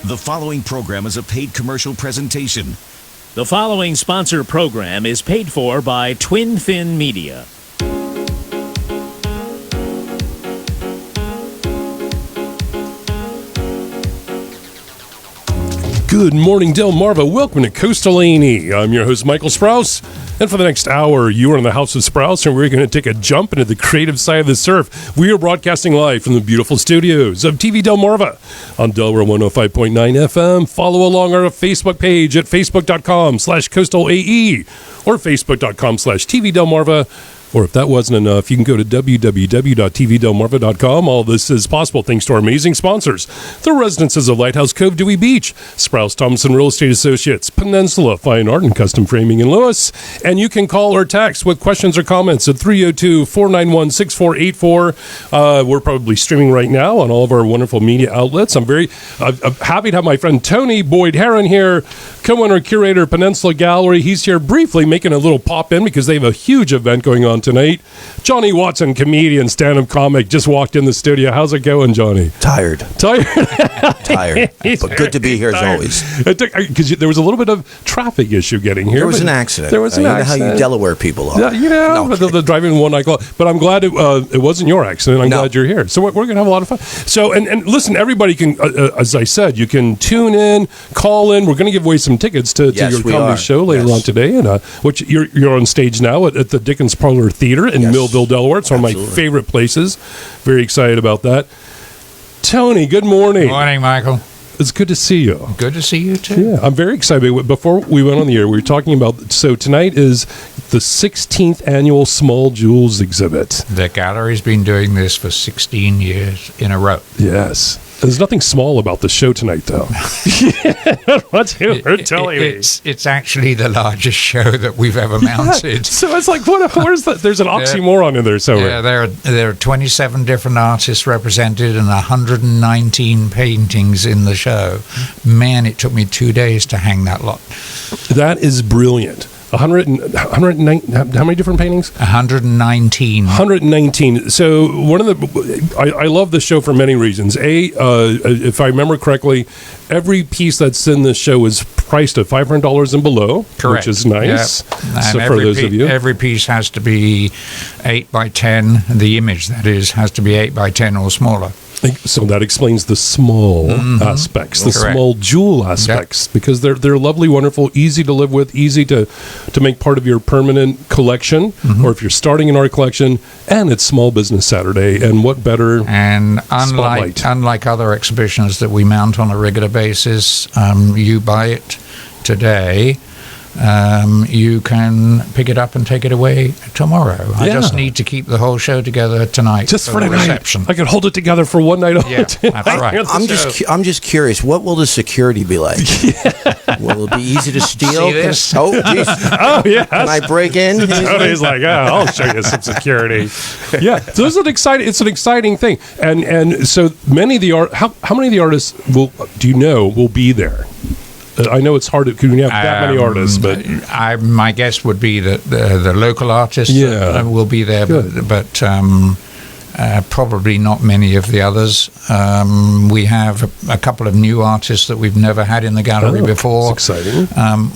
The following program is a paid commercial presentation. The following sponsor program is paid for by Twin Fin Media. Good morning, Delmarva. Welcome to Coastal A&E. I'm your host, Michael Sprouse. And for the next hour, you are in the House of Sprouse, and we're going to take a jump into the creative side of the surf. We are broadcasting live from the beautiful studios of TV Delmarva on Delaware 105.9 FM. Follow along our Facebook page at facebook.com/coastalae or facebook.com/TV Delmarva. Or if that wasn't enough, you can go to www.tvdelmarva.com. All this is possible thanks to our amazing sponsors: the Residences of Lighthouse Cove, Dewey Beach, Sprouse Thompson Real Estate Associates, Peninsula Fine Art and Custom Framing in Lewis. And you can call or text with questions or comments at 302-491-6484. We're probably streaming right now on all of our wonderful media outlets. I'm very happy to have my friend Tony Boyd Heron here, co-owner, curator, Peninsula Gallery. He's here briefly making a little pop-in because they have a huge event going on tonight. Johnny Watson, comedian, stand-up comic, just walked in the studio. How's it going, Johnny? Tired. But good to be here as always. Because there was a little bit of traffic issue getting here. There was an accident. There was an accident. You know how you Delaware people are. Yeah, the driving one night club. But I'm glad it wasn't your accident. I'm glad you're here. So we're going to have a lot of fun. So, and listen, everybody can, as I said, you can tune in, call in. We're going to give away some tickets to your comedy show later on today, and which you're on stage now at the Dickens Parlor Theater in Millville, Delaware. It's one of my favorite places. Very excited about that. Tony, good morning. Good morning, Michael. It's good to see you. Good to see you, too. Yeah, I'm very excited. Before we went on the air, we were talking about, so tonight is the 16th annual Small Jewels exhibit. The gallery's been doing this for 16 years in a row. Yes. There's nothing small about the show tonight, though. What you were telling me. It's actually the largest show that we've ever mounted. So it's like, where's that? There's an oxymoron in there somewhere. Yeah, there are 27 different artists represented and 119 paintings in the show. Man, it took me 2 days to hang that lot. That is brilliant. 109, how many different paintings? 119. 119. So one of I love the show for many reasons. If I remember correctly, every piece that's in the show is priced at $500 and below, correct, which is nice. Yep. So for those of you, every piece has to be 8 by 10. The image, that is, has to be 8 by 10 or smaller. So that explains the small aspects, the small jewel aspects, because they're lovely, wonderful, easy to live with, easy to make part of your permanent collection, or if you're starting an art collection, and it's Small Business Saturday, and what better And unlike other exhibitions that we mount on a regular basis, you buy it today. You can pick it up and take it away tomorrow. I just need to keep the whole show together tonight. Just for the reception. I can hold it together for one night. Yeah, that's right. I'm just curious. What will the security be like? Will it be easy to steal? See this? Oh, geez. Oh, yeah. Can I break in? Tony's like, I'll show you some security. Yeah, so it's an exciting thing, and so many of the how many of the artists will be there? I know it's hard because we have that many artists, but my guess would be that the local artists will be there, but probably not many of the others. We have a couple of new artists that we've never had in the gallery before. That's exciting.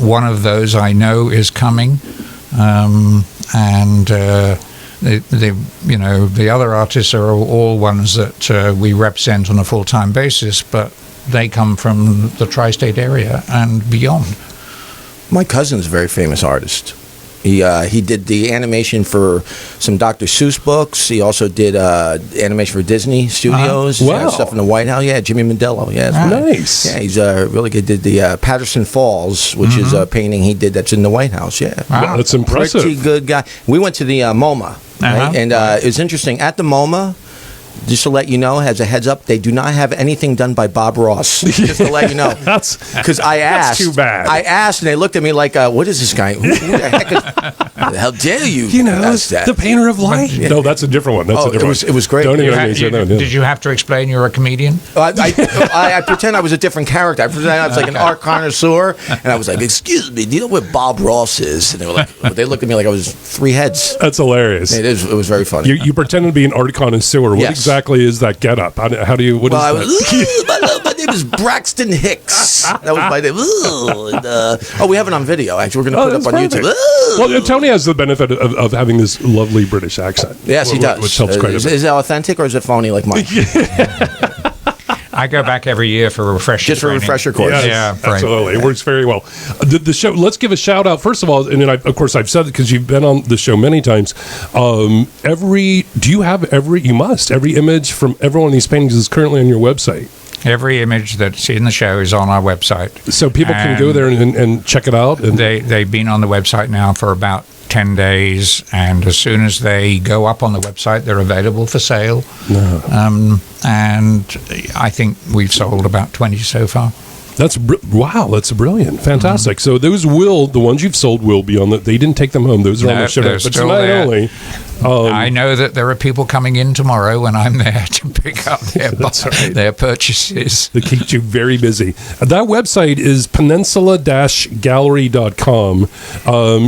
One of those I know is coming, and the other artists are all ones that we represent on a full-time basis, but they come from the tri-state area and beyond. My cousin's a very famous artist. He did the animation for some Dr. Seuss books. He also did animation for Disney Studios. Wow. Stuff in the White House. Yeah, Jimmy Mandello. Yeah, nice. Yeah, he's really good. Did the Patterson Falls, which is a painting he did that's in the White House. Yeah, wow, that's impressive. Pretty good guy. We went to the MoMA, right? And it was interesting at the MoMA. Just to let you know, as a heads up, they do not have anything done by Bob Ross. Just to let you know. Because I asked. That's too bad. I asked, and they looked at me like, what is this guy? Who the heck is... How dare you? The painter of light. Yeah. No, that's a different one. That's a different one. It was great. Did you have to explain you're a comedian? I pretend I was a different character. I pretend I was like an art connoisseur, and I was like, excuse me, do you know what Bob Ross is? And they looked at me like I was three heads. That's hilarious. It was very funny. You pretended to be an art connoisseur. Yes. exactly is that getup? How do you? What is that? My name is Braxton Hicks. That was my name. We have it on video. Actually, we're going to put it up on perfect. YouTube. Well, Tony has the benefit of having this lovely British accent. Yes, he does. Which helps quite a bit. Is it authentic or is it phony like mine? I go back every year for a refresher. Just for a refresher course. Yes, Yeah, absolutely. It works very well. The show. Let's give a shout out first of all, and then of course I've said it because you've been on the show many times. You must every image from every one of these paintings is currently on your website. Every image that's in the show is on our website. So people can go there and check it out. And They've been on the website now for about 10 days, and as soon as they go up on the website, they're available for sale. And I think we've sold about 20 so far. That's brilliant, fantastic. So those the ones you've sold will be on the. They didn't take them home. Those are on the show. They're But still tonight there. only. I know that there are people coming in tomorrow when I'm there to pick up their purchases. That keeps you very busy. That website is peninsula-gallery.com.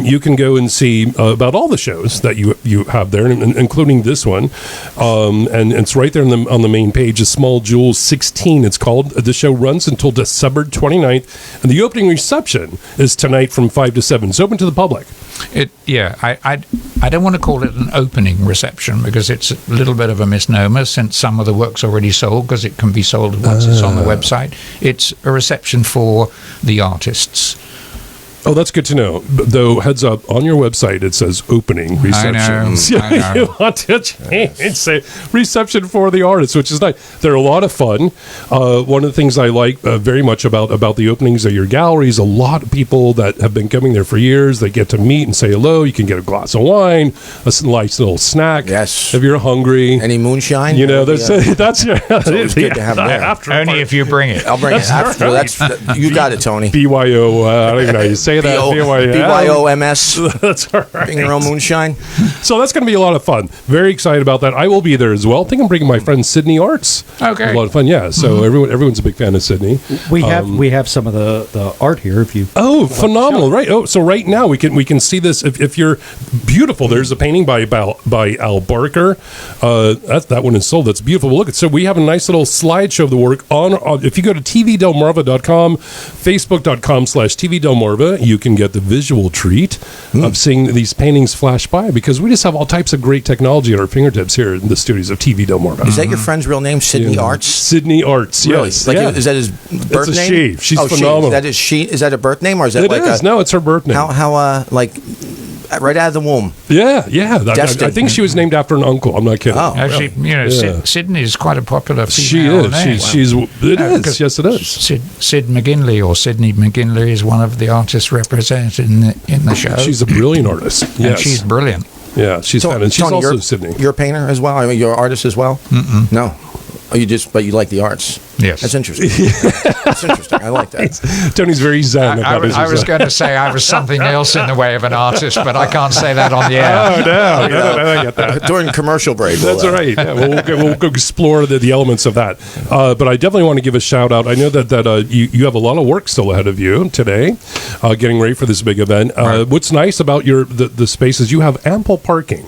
You can go and see about all the shows that you have there, including this one. And it's right there on the main page. A Small Jewels 16, it's called. The show runs until December 29th. And the opening reception is tonight from 5 to 7. It's open to the public. I don't want to call it an opening reception because it's a little bit of a misnomer since some of the work's already sold because it can be sold once it's on the website. It's a reception for the artists. Oh, that's good to know. Though, heads up, on your website it says opening reception. I know. You want to change and say reception for the artists, which is nice. They're a lot of fun. One of the things I like very much about the openings of your galleries, a lot of people that have been coming there for years, they get to meet and say hello. You can get a glass of wine, a nice little snack. Yes. If you're hungry. Any moonshine? You know, that's your... It's good to have that. Only if you bring it. I'll bring it. You got it, Tony. BYO, I don't even know how you say that. BYOMS. That's all right. Bring your own moonshine. So that's going to be a lot of fun. Very excited about that. I will be there as well. I think I'm bringing my friend Sydney Arts. Okay. A lot of fun, yeah. So everyone's a big fan of Sydney. We have some of the art here. If you phenomenal, right? Oh, so right now we can see this. If you're beautiful, there's a painting by Al Barker. That one is sold. That's beautiful. Look, so we have a nice little slideshow of the work on. If you go to tvdelmarva.com, facebook.com/tvdelmarva, you can get the visual treat of seeing these paintings flash by because we just have all types of great technology at our fingertips here in the studios of TV Delmarva. Is that your friend's real name, Sydney Arts? Sydney Arts, really? yes. Like, is that his birth it's a name? She. She's phenomenal. Is that a birth name or is that No, it's her birth name. How right out of the womb? Yeah. I think she was named after an uncle. I'm not kidding. Oh, actually, Sydney is quite a popular female name. Yes, it is. Sid McGinley or Sydney McGinley is one of the artists represented in the show. She's a brilliant artist. Yes. And she's brilliant. Yeah, she's Tony, she's also Sydney. You're a painter as well? I mean, you're an artist as well? Mm-mm. No. Oh, but you like the arts? Yes. That's interesting. That's interesting. I like that. Tony's very zen. I was going to say I was something else in the way of an artist, but I can't say that on the air. Oh, no, I get that. During commercial break. That's all right. Yeah, we'll go explore the elements of that. But I definitely want to give a shout out. I know that you have a lot of work still ahead of you today, getting ready for this big event. Right. What's nice about the space is you have ample parking.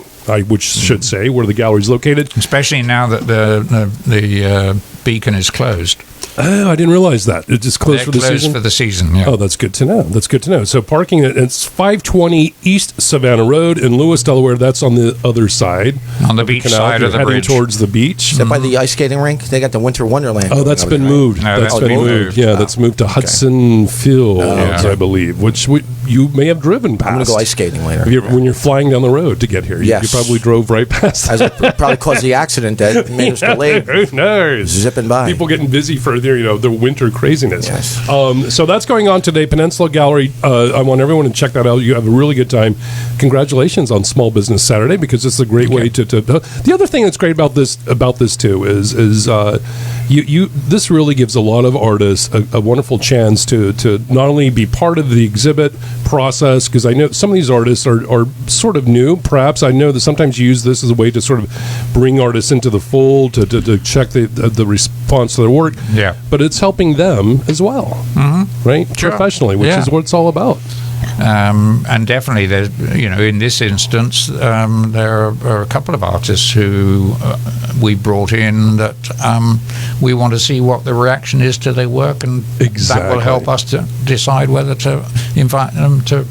Which should say where the gallery is located. Especially now that the beacon is closed. Oh, I didn't realize that. It just closed for the season? For the season, yeah. Oh, that's good to know. So parking, it's 520 East Savannah Road in Lewis, Delaware. That's on the other side. On the beach side of the heading bridge. Towards the beach. Is that by the ice skating rink? They got the Winter Wonderland. Oh, that's been moved. No, that's been moved. Yeah, that's moved to Hudson Fields, I believe, which you may have driven past. I'm going to go ice skating later. When you're flying down the road to get here. Yes. You probably drove right past that. Probably caused the accident that made us delayed. Who knows? Zipping by. People getting busy for the winter craziness. Yes. So that's going on today. Peninsula Gallery. I want everyone to check that out. You have a really good time. Congratulations on Small Business Saturday because it's a great way to. The other thing that's great about this too is this really gives a lot of artists a wonderful chance to not only be part of the exhibit process because I know some of these artists are sort of new. Perhaps I know that sometimes you use this as a way to sort of bring artists into the fold to check the response to their work. Yeah. But it's helping them as well, right? Sure. Professionally, which is what it's all about. And definitely, there's, in this instance, there are a couple of artists who we brought in that we want to see what the reaction is to their work, and that will help us to decide whether to invite them to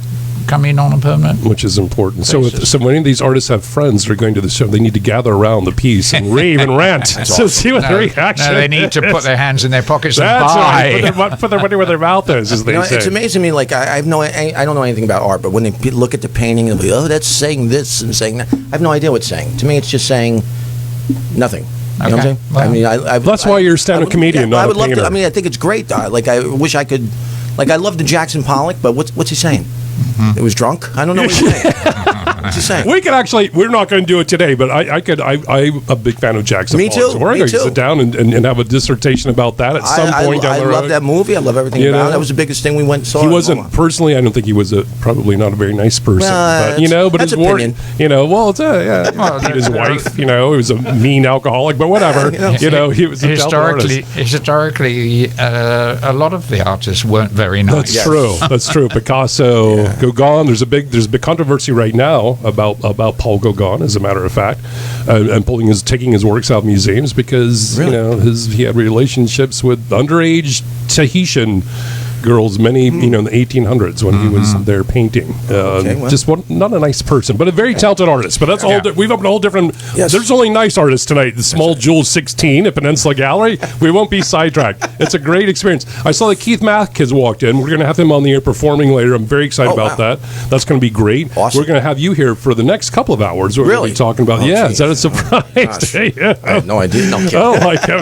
come in on a permanent, which is important. basis. So many of these artists have friends that are going to the show. They need to gather around the piece and rave and rant. So see what their reaction. No, they need to put their hands in their pockets and That's buy. right. Put their money where their mouth is, as they say. It's amazing to me. Like I don't know anything about art, but when they look at the painting, they'll be, oh, that's saying this and saying that. I have no idea what it's saying. To me, it's just saying nothing. You know what I'm saying? Well, that's why you're a stand-up comedian, not I would a painter. love to. I think it's great. Like I wish I could. Like I love the Jackson Pollock, but what's he saying? It was drunk. I don't know what he's saying. What's he saying? We could actually. We're not going to do it today, but I'm a big fan of Jackson. Me Pollock, too. So we're going to sit down and have a dissertation about that at some point down the road. I love that movie. I love everything about it. That was the biggest thing we went and saw. He wasn't personally. I don't think he was probably not a very nice person. But that's his work. opinion. Beat his wife. He was a mean alcoholic. But whatever. He was a historically. A lot of the artists weren't very nice. That's true. That's true. Picasso, Gauguin. There's a big controversy right now about Paul Gauguin, as a matter of fact, and taking his works out of museums because he had relationships with underage Tahitian girls, many in the 1800s when he was there painting. Just not a nice person, but a very talented artist. But that's all. We've opened a whole different. Yes. There's only nice artists tonight. The Small Jewels 16 at Peninsula Gallery. We won't be sidetracked. It's a great experience. I saw that Keith Mack has walked in. We're going to have him on the air perforering later. I'm very excited about that. That's going to be great. Awesome. We're going to have you here for the next couple of hours. We're going to be talking about. Is that a surprise? I had no idea. No,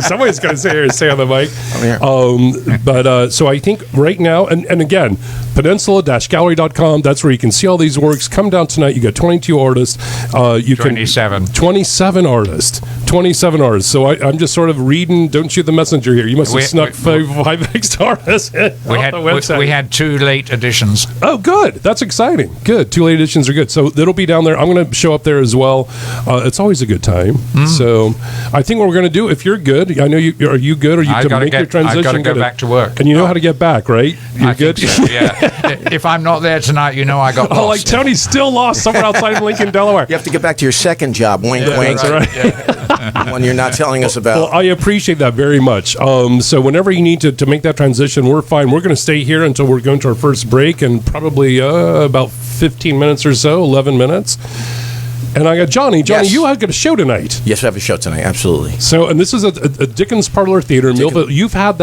Somebody's going to say on the mic. I'm here. So I think right now, and again, peninsula-gallery.com, that's where you can see all these works. Come down tonight. You got 22 artists. 27 artists. 27 artists. So I'm just sort of reading, don't shoot the messenger here. You must have snuck five extra artists we had 2 late editions. Oh, good. That's exciting. Good. 2 late editions are good. So it'll be down there. I'm going to show up there as well. It's always a good time. So I think what we're going to do, if you're good, I know are you good? Are you to make your transition? I've got to go back to work. And you know how to get back, right? You're good? So, if I'm not there tonight, I got lost. Like Tony's still lost somewhere outside of Lincoln, Delaware. You have to get back to your second job. Wink, wink. That's right. One you're not telling us about. Well, I appreciate that very much. So whenever you need to make that transition, we're fine. We're going to stay here until we're going to our first break in probably about 15 minutes or so, 11 minutes. And I got Johnny. Yes. You have got a show tonight. Yes, we have a show tonight. Absolutely. So, and this is a Dickens Parlor Theater in Millville. You've had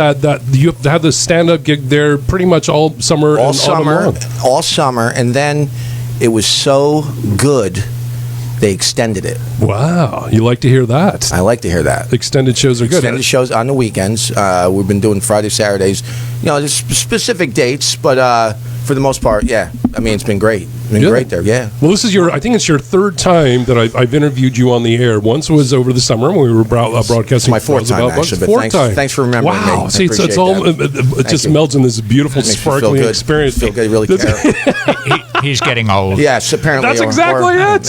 you've had the stand-up gig there pretty much all summer. All summer, and then it was so good, they extended it. Wow, you like to hear that? I like to hear that. Extended shows are good. Extended shows on the weekends. We've been doing Friday, Saturdays. There's specific dates, but for the most part, it's been great. It's been great there, Well, this is I think it's your third time that I've interviewed you on the air. Once was over the summer when we were broadcasting. It's my fourth time, actually. Fourth time. Thanks for remembering me. Wow. See, it's all, it just melds in this beautiful, sparkling experience. Feel good, really care. He's getting old. Yes, apparently. That's exactly it.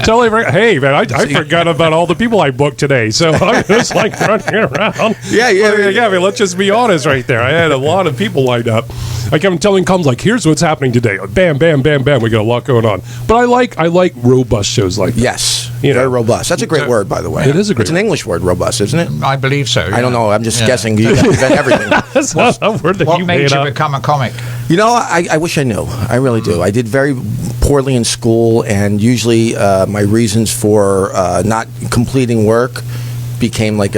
Totally right. Hey, man, I forgot about all the people I booked today, so I'm just like running around. Let's just be honest right there. I had a lot of people lined up. Like I'm telling comes like, here's what's happening today. Bam, bam, bam, bam. We got a lot going on. But I like robust shows like that. Yes. Very robust. That's a great word, by the way. It is a great It's an English word, robust, isn't it? I believe so. I don't know. I'm just guessing. You invent everything. That's not a word that what you made made you up. become a comic? I wish I knew. I really do. I did very poorly in school, and usually my reasons for not completing work became like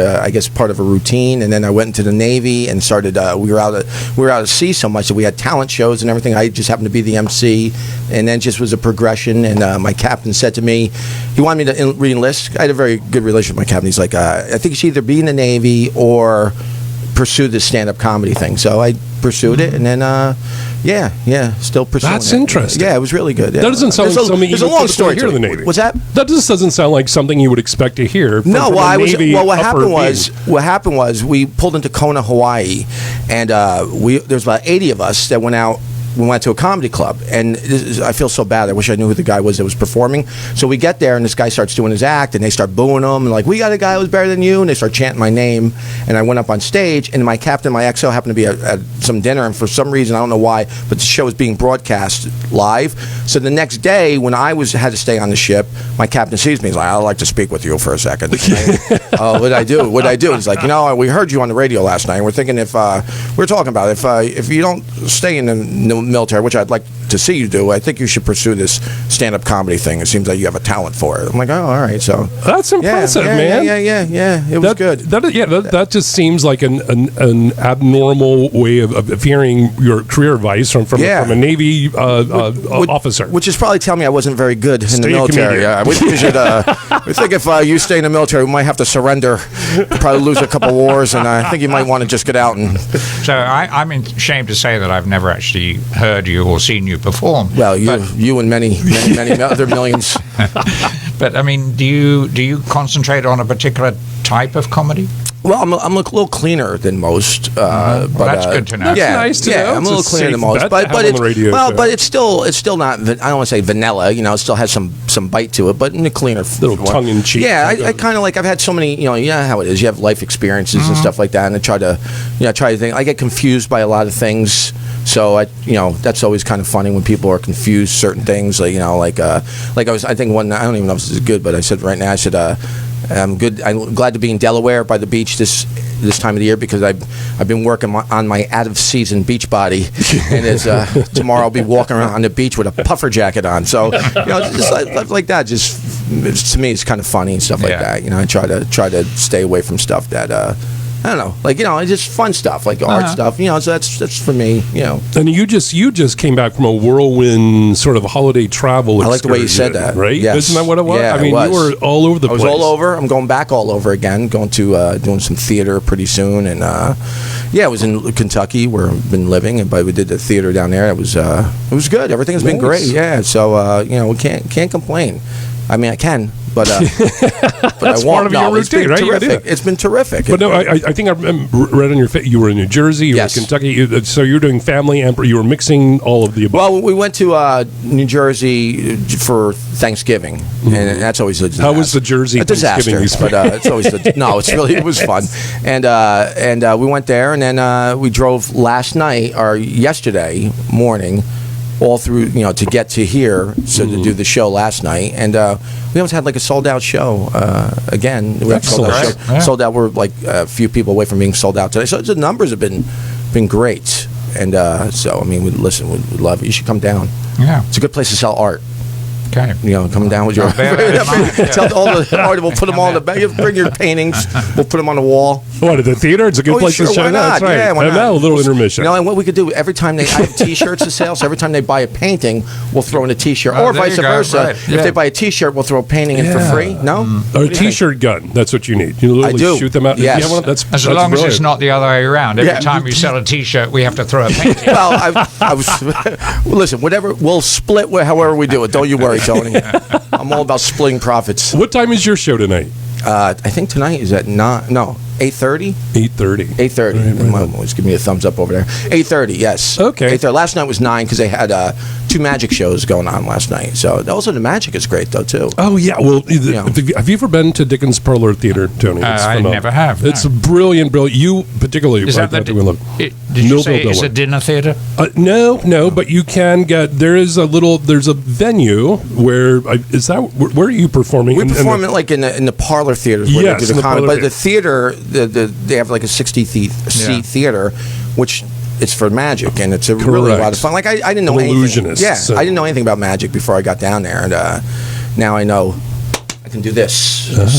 part of a routine. And then I went into the Navy and started. We were out at sea so much that we had talent shows and everything. I just happened to be the MC, and then just was a progression. And my captain said to me, he wanted me to re-enlist. I had a very good relationship with my captain. He's like, I think you should either be in the Navy or pursue this stand-up comedy thing. So I pursued it, and then still pursuing it. That's interesting. Yeah, it was really good. That doesn't sound like something you would a long story hear in the Navy. What's that? That just doesn't sound like something you would expect to hear. What happened was we pulled into Kona, Hawaii, and there's about 80 of us that went out we went to a comedy club, and I feel so bad. I wish I knew who the guy was that was performing. So we get there, and this guy starts doing his act, and they start booing him, and like, we got a guy who's better than you, and they start chanting my name, and I went up on stage, and my captain, my XO, happened to be at some dinner, and for some reason, I don't know why, but the show was being broadcast live. So the next day, when I had to stay on the ship, my captain sees me. He's like, I'd like to speak with you for a second. Oh, what'd I do? What'd I do? He's like, we heard you on the radio last night, and we're thinking we're talking about if you don't stay in the military, which I'd like to see you do, I think you should pursue this stand-up comedy thing. It seems like you have a talent for it. I'm like, oh, all right. So that's impressive, man. Yeah. It was good. That just seems like an abnormal way of hearing your career advice from a Navy officer. Which is probably telling me I wasn't very good in the military. We think if you stay in the military, we might have to surrender, probably lose a couple wars, and I think you might want to just get out. And so I'm ashamed to say that I've never actually heard you or seen you perform. Well, you and many other millions. But I mean, do you concentrate on a particular type of comedy? Well, I'm a little cleaner than most. But that's good to know. That's nice to know. I'm a little cleaner than most. But it's still not. I don't want to say vanilla. It still has some bite to it, but in a cleaner, little tongue in cheek. Yeah, I kind of like. I've had so many. How it is. You have life experiences and stuff like that, and I try to think. I get confused by a lot of things. So that's always kind of funny when people are confused certain things. I think one. I don't even know if this is good, but I said right now. I said. I'm good. I'm glad to be in Delaware by the beach this time of the year because I've been working on my out of season beach body, and tomorrow I'll be walking around on the beach with a puffer jacket on. So just like that. Just to me, it's kind of funny and stuff like that. I try to stay away from stuff that. I don't know, it's just fun stuff, like art stuff, so that's for me, And you just came back from a whirlwind sort of holiday travel. I like the way you said that, right? Yes. Isn't that what it was? Yeah, I mean, you were all over the place. I was all over. I'm going back all over again. Going to doing some theater pretty soon, and I was in Kentucky where I've been living, but we did the theater down there. It was good. Everything's been great. Yeah, so we can't complain. I mean, I can. But that's part of your routine, right? Terrific. It's been terrific. But no, I think I read on your face you were in New Jersey, you were in Kentucky, so you're doing family and you were mixing all of the above. Well, we went to New Jersey for Thanksgiving, and that's always a disaster. How was the Jersey Thanksgiving? But it's always it was fun, and we went there, and then we drove yesterday morning. All through, to get to here, to do the show last night, and we almost had like a sold out show again. We had sold out. We're like a few people away from being sold out today, so the numbers have been great, and so I mean, we love it. You should come down. Yeah, it's a good place to sell art. Okay. Come down with your tell all the art. We'll put them all in the bag. Bring your paintings. We'll put them on the wall. What, at the theater? It's a good place to show. That's right. Yeah, why not? Now a little intermission. And what we could do every time I have T-shirts to sell. So every time they buy a painting, we'll throw in a T-shirt, or vice versa. Right. If they buy a T-shirt, we'll throw a painting in for free. No, or a T-shirt gun. That's what you need. You literally shoot them out. Yes. As long as it's not the other way around. Every time you sell a T-shirt, we have to throw a painting. Well, I was listen. Whatever, we'll split however we do it. Don't you worry, Tony. I'm all about splitting profits. What time is your show tonight? I think tonight is at 8:30. 8:30. 8:30. Right. Always give me a thumbs up over there. 8:30. Yes. Okay. 8:30. Last night was 9 because they had 2 magic shows going on last night. So also the magic is great though too. Oh yeah. Well, have you ever been to Dickens Parlor Theater, Tony? I never have. No. It's brilliant. You particularly. Is that did you say it's a dinner theater? No. But you can get. There's a venue where where are you performing? We perform it like in the parlor theaters where they do the comedy. But the theater, they have like a 60-seat theater, which it's for magic, and it's really a lot of fun. Like I didn't know anything. Yeah, so. I didn't know anything about magic before I got down there, and now I know. I can do this,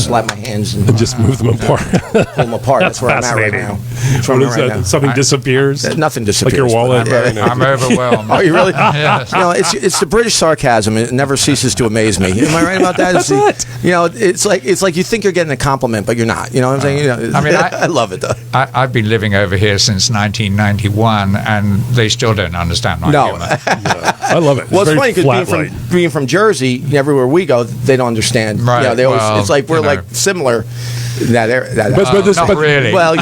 slap my hands and just move them apart. Pull them apart. That's where I'm at right now. What is that? Something disappears? Nothing disappears. Like your wallet? I'm overwhelmed. Oh, you really? Yes. It's the British sarcasm. It never ceases to amaze me. Am I right about that? That's it. It's like you think you're getting a compliment, but you're not. You know what I'm saying? I love it though. I've been living over here since 1991, and they still don't understand my humor. I love it. Well, it's funny because being from Jersey, everywhere we go, they don't understand. Right. They always. It's like we're like similar. Not really. Well,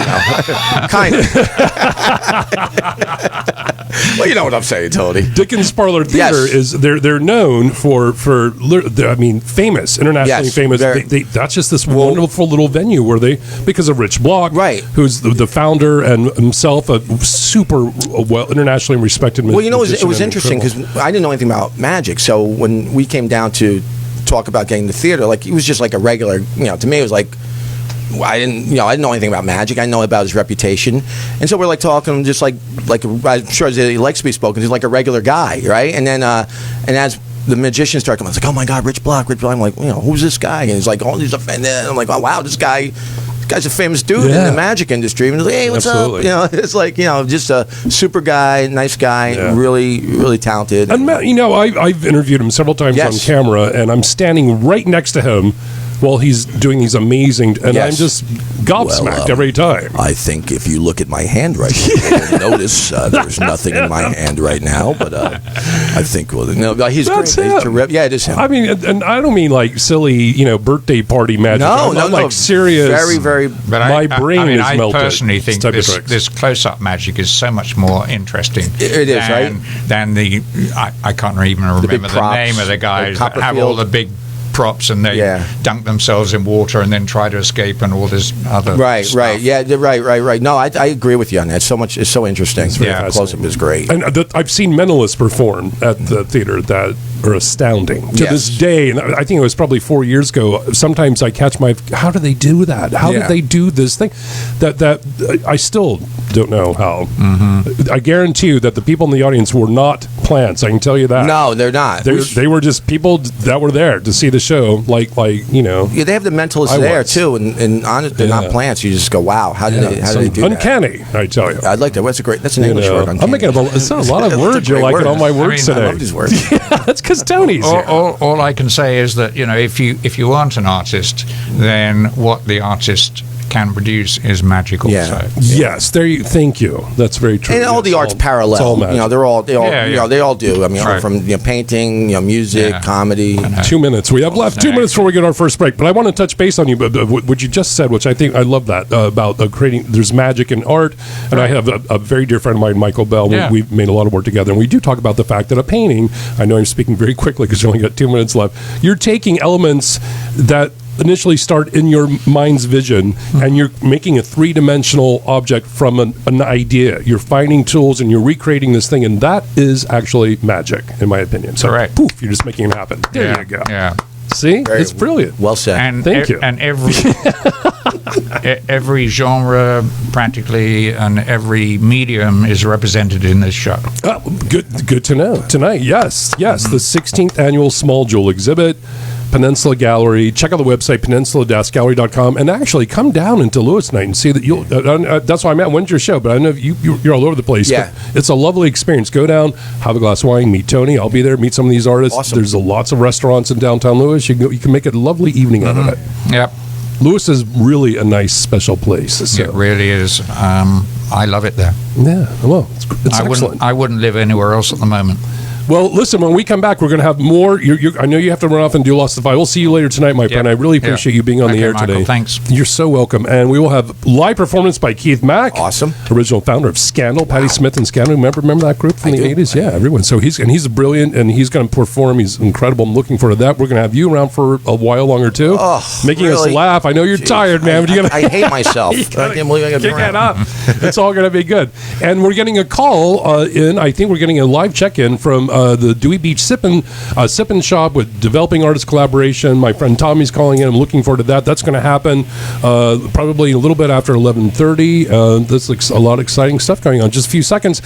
kind of. Well, you know what I'm saying, Tony. Dickens Parlor Theater is they're known for famous, internationally famous. That's just this wonderful little venue where because of Rich Block, right, who's the founder and himself a super internationally respected. Well, it was interesting because I didn't know anything about magic, so when we came down to talk about getting the theater, like he was just like a regular. To me, it was like. I didn't know anything about magic. I know about his reputation, and so we're like talking, just like I'm sure he likes to be spoken. He's like a regular guy, right? And then and as the magicians start coming, I was like, oh my God, Rich Block. I'm like, who's this guy? And he's like, oh, he's offended. I'm like, oh wow, this guy's a famous dude in the magic industry. And he's like, hey, what's up? It's like just a super guy, nice guy, really, really talented. And I've interviewed him several times on camera, and I'm standing right next to him while he's doing these amazing, and I'm just gobsmacked every time. I think if you look at my hand right now, you'll notice there's nothing in my hand right now, but I think he's great. He's terrific. Yeah, it is him. I mean, and I don't mean like silly, birthday party magic. No, like serious. Very, very. But my brain is melted. I personally think this close-up magic is so much more interesting. It is, right? Than I can't even remember the name of the guys that have all the big props and they dunk themselves in water and then try to escape and all this other stuff. Right. No, I agree with you on that. It's so interesting. Close-up is great. And I've seen mentalists perform at the theater that are astounding to this day. And I think it was probably 4 years ago. Sometimes I catch how do they do that? How did they do this thing? That I still don't know how. Mm-hmm. I guarantee you that the people in the audience were not plants. I can tell you that. No, they're not. They were just people that were there to see the show. Like Yeah, they have the mentalists there too, and honestly, they're not plants. You just go, wow, how did they do uncanny, that? I tell you. I'd like that. That's an English word. Uncanny. I'm making a lot of words. You're liking all my words today. I love these words. That's because Tony's here. All I can say is that if you aren't an artist, then what the artist can produce is magic also. Yes, thank you. That's very true. And all the arts parallel. They all do. I mean, from painting, music, comedy. 2 minutes. We have left 2 minutes before we get our first break. But I want to touch base on you. But what you just said, which I think I love that about creating. There's magic in art, and I have a very dear friend of mine, Michael Bell. We've made a lot of work together, and we do talk about the fact that a painting. I know I'm speaking very quickly because you only got 2 minutes left. You're taking elements that initially start in your mind's vision, and you're making a three-dimensional object from an idea. You're finding tools and you're recreating this thing, and that is actually magic, in my opinion. So, poof, you're just making it happen. There you go. Yeah. See? It's brilliant. Well said. And Thank you. And every genre, practically, and every medium is represented in this show. Good to know. Tonight, yes. The 16th Annual Small Jewel Exhibit, Peninsula Gallery. Check out the website, peninsula-gallery.com, and actually come down into Lewis night and see that you'll. That's why I'm at. When's your show? But I know you're all over the place. Yeah. It's a lovely experience. Go down, have a glass of wine, meet Tony. I'll be there, meet some of these artists. Awesome. There's lots of restaurants in downtown Lewis. You can make it a lovely evening out of it. Yep. Lewis is really a nice, special place. So. It really is. I love it there. Yeah, well, it's excellent. I wouldn't live anywhere else at the moment. Well, listen, when we come back, we're going to have more. I know you have to run off and do Lost the File. We'll see you later tonight, my friend. I really appreciate you being on the air Michael, today. Thanks. You're so welcome. And we will have live performance by Keith Mack. Awesome. Original founder of Scandal, Patti Smith and Scandal. Remember that group from the 80s? Yeah, everyone. So he's brilliant, and he's going to perform. He's incredible. I'm looking forward to that. We're going to have you around for a while longer, too. Making us laugh. I know you're tired, man. I hate myself. I can't believe I got to kick it up. It's all going to be good. And we're getting a call in. I think we're getting a live check-in from the Dewey Beach Sippin' Shop with Developing Artist Collaboration. My friend Tommy's calling in. I'm looking forward to that. That's going to happen probably a little bit after 11:30. There's a lot of exciting stuff going on. Just a few seconds.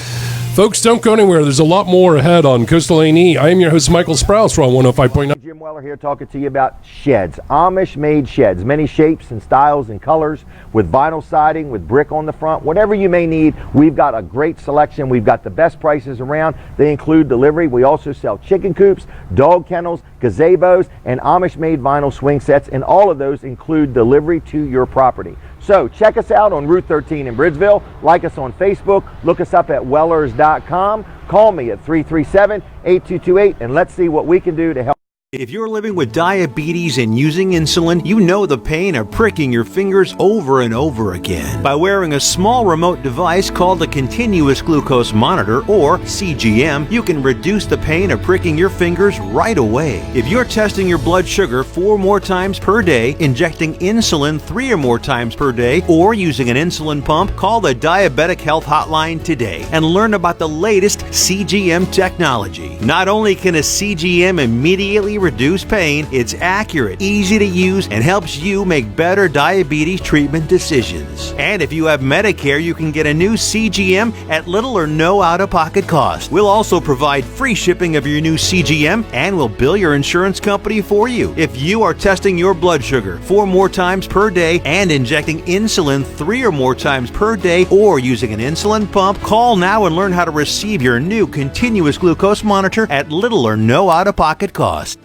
Folks, don't go anywhere. There's a lot more ahead on Coastal A&E. I am your host, Michael Sprouse. We're on 105.9. Jim Weller here talking to you about sheds. Amish-made sheds. Many shapes and styles and colors with vinyl siding, with brick on the front. Whatever you may need, we've got a great selection. We've got the best prices around. They include delivery. We also sell chicken coops, dog kennels, gazebos, and Amish-made vinyl swing sets, and all of those include delivery to your property. So check us out on Route 13 in Bridgeville. Like us on Facebook. Look us up at wellers.com. Call me at 337-8228, and let's see what we can do to help. If you're living with diabetes and using insulin, you know the pain of pricking your fingers over and over again. By wearing a small remote device called a continuous glucose monitor, or CGM, you can reduce the pain of pricking your fingers right away. If you're testing your blood sugar 4 more times per day, injecting insulin 3 or more times per day, or using an insulin pump, call the Diabetic Health Hotline today and learn about the latest CGM technology. Not only can a CGM immediately reduce pain, it's accurate, easy to use, and helps you make better diabetes treatment decisions. And if you have Medicare, you can get a new CGM at little or no out-of-pocket cost. We'll also provide free shipping of your new CGM, and we'll bill your insurance company for you. If you are testing your blood sugar 4 more times per day and injecting insulin 3 or more times per day, or using an insulin pump, call now and learn how to receive your new continuous glucose monitor at little or no out-of-pocket cost.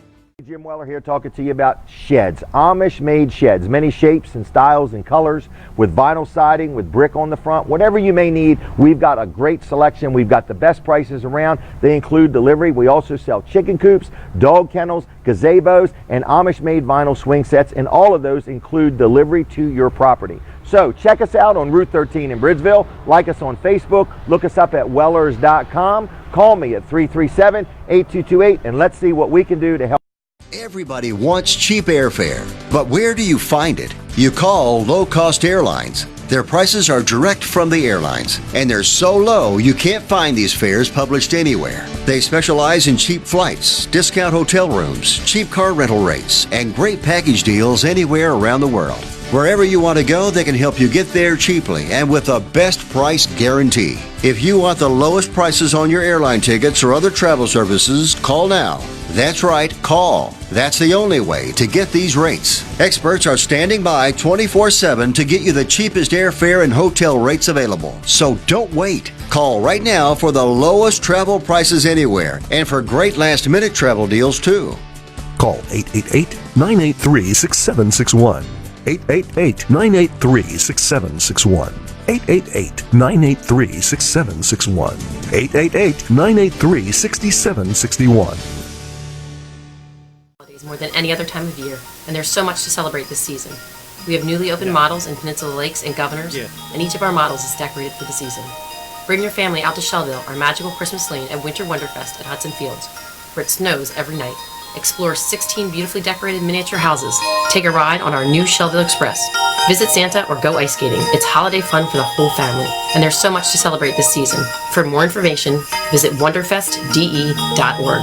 Jim Weller here talking to you about sheds, Amish-made sheds, many shapes and styles and colors, with vinyl siding, with brick on the front, whatever you may need. We've got a great selection. We've got the best prices around. They include delivery. We also sell chicken coops, dog kennels, gazebos, and Amish-made vinyl swing sets, and all of those include delivery to your property. So check us out on Route 13 in Bridgeville. Like us on Facebook. Look us up at wellers.com. Call me at 337-8228, and let's see what we can do to help. Everybody wants cheap airfare, but where do you find it? You call low-cost airlines. Their prices are direct from the airlines, and they're so low you can't find these fares published anywhere. They specialize in cheap flights, discount hotel rooms, cheap car rental rates, and great package deals anywhere around the world. Wherever you want to go, they can help you get there cheaply and with a best price guarantee. If you want the lowest prices on your airline tickets or other travel services, call now. That's right, call. That's the only way to get these rates. Experts are standing by 24/7 to get you the cheapest airfare and hotel rates available. So don't wait. Call right now for the lowest travel prices anywhere and for great last-minute travel deals too. Call 888-983-6761. 888-983-6761. 888-983-6761. 888-983-6761. More than any other time of year, and there's so much to celebrate this season. We have newly opened models in Peninsula Lakes and Governors, and each of our models is decorated for the season. Bring your family out to Shellville, our magical Christmas lane and Winter Wonderfest at Hudson Fields, where it snows every night. Explore 16 beautifully decorated miniature houses. Take a ride on our new Shellville Express. Visit Santa or go ice skating. It's holiday fun for the whole family, and there's so much to celebrate this season. For more information, visit wonderfestde.org.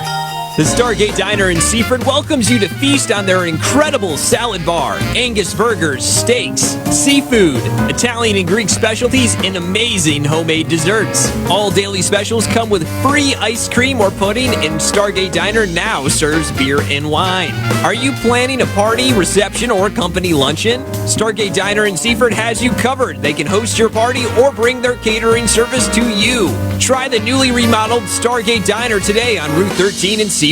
The Stargate Diner in Seaford welcomes you to feast on their incredible salad bar, Angus burgers, steaks, seafood, Italian and Greek specialties, and amazing homemade desserts. All daily specials come with free ice cream or pudding, and Stargate Diner now serves beer and wine. Are you planning a party, reception, or company luncheon? Stargate Diner in Seaford has you covered. They can host your party or bring their catering service to you. Try the newly remodeled Stargate Diner today on Route 13 in Seaford.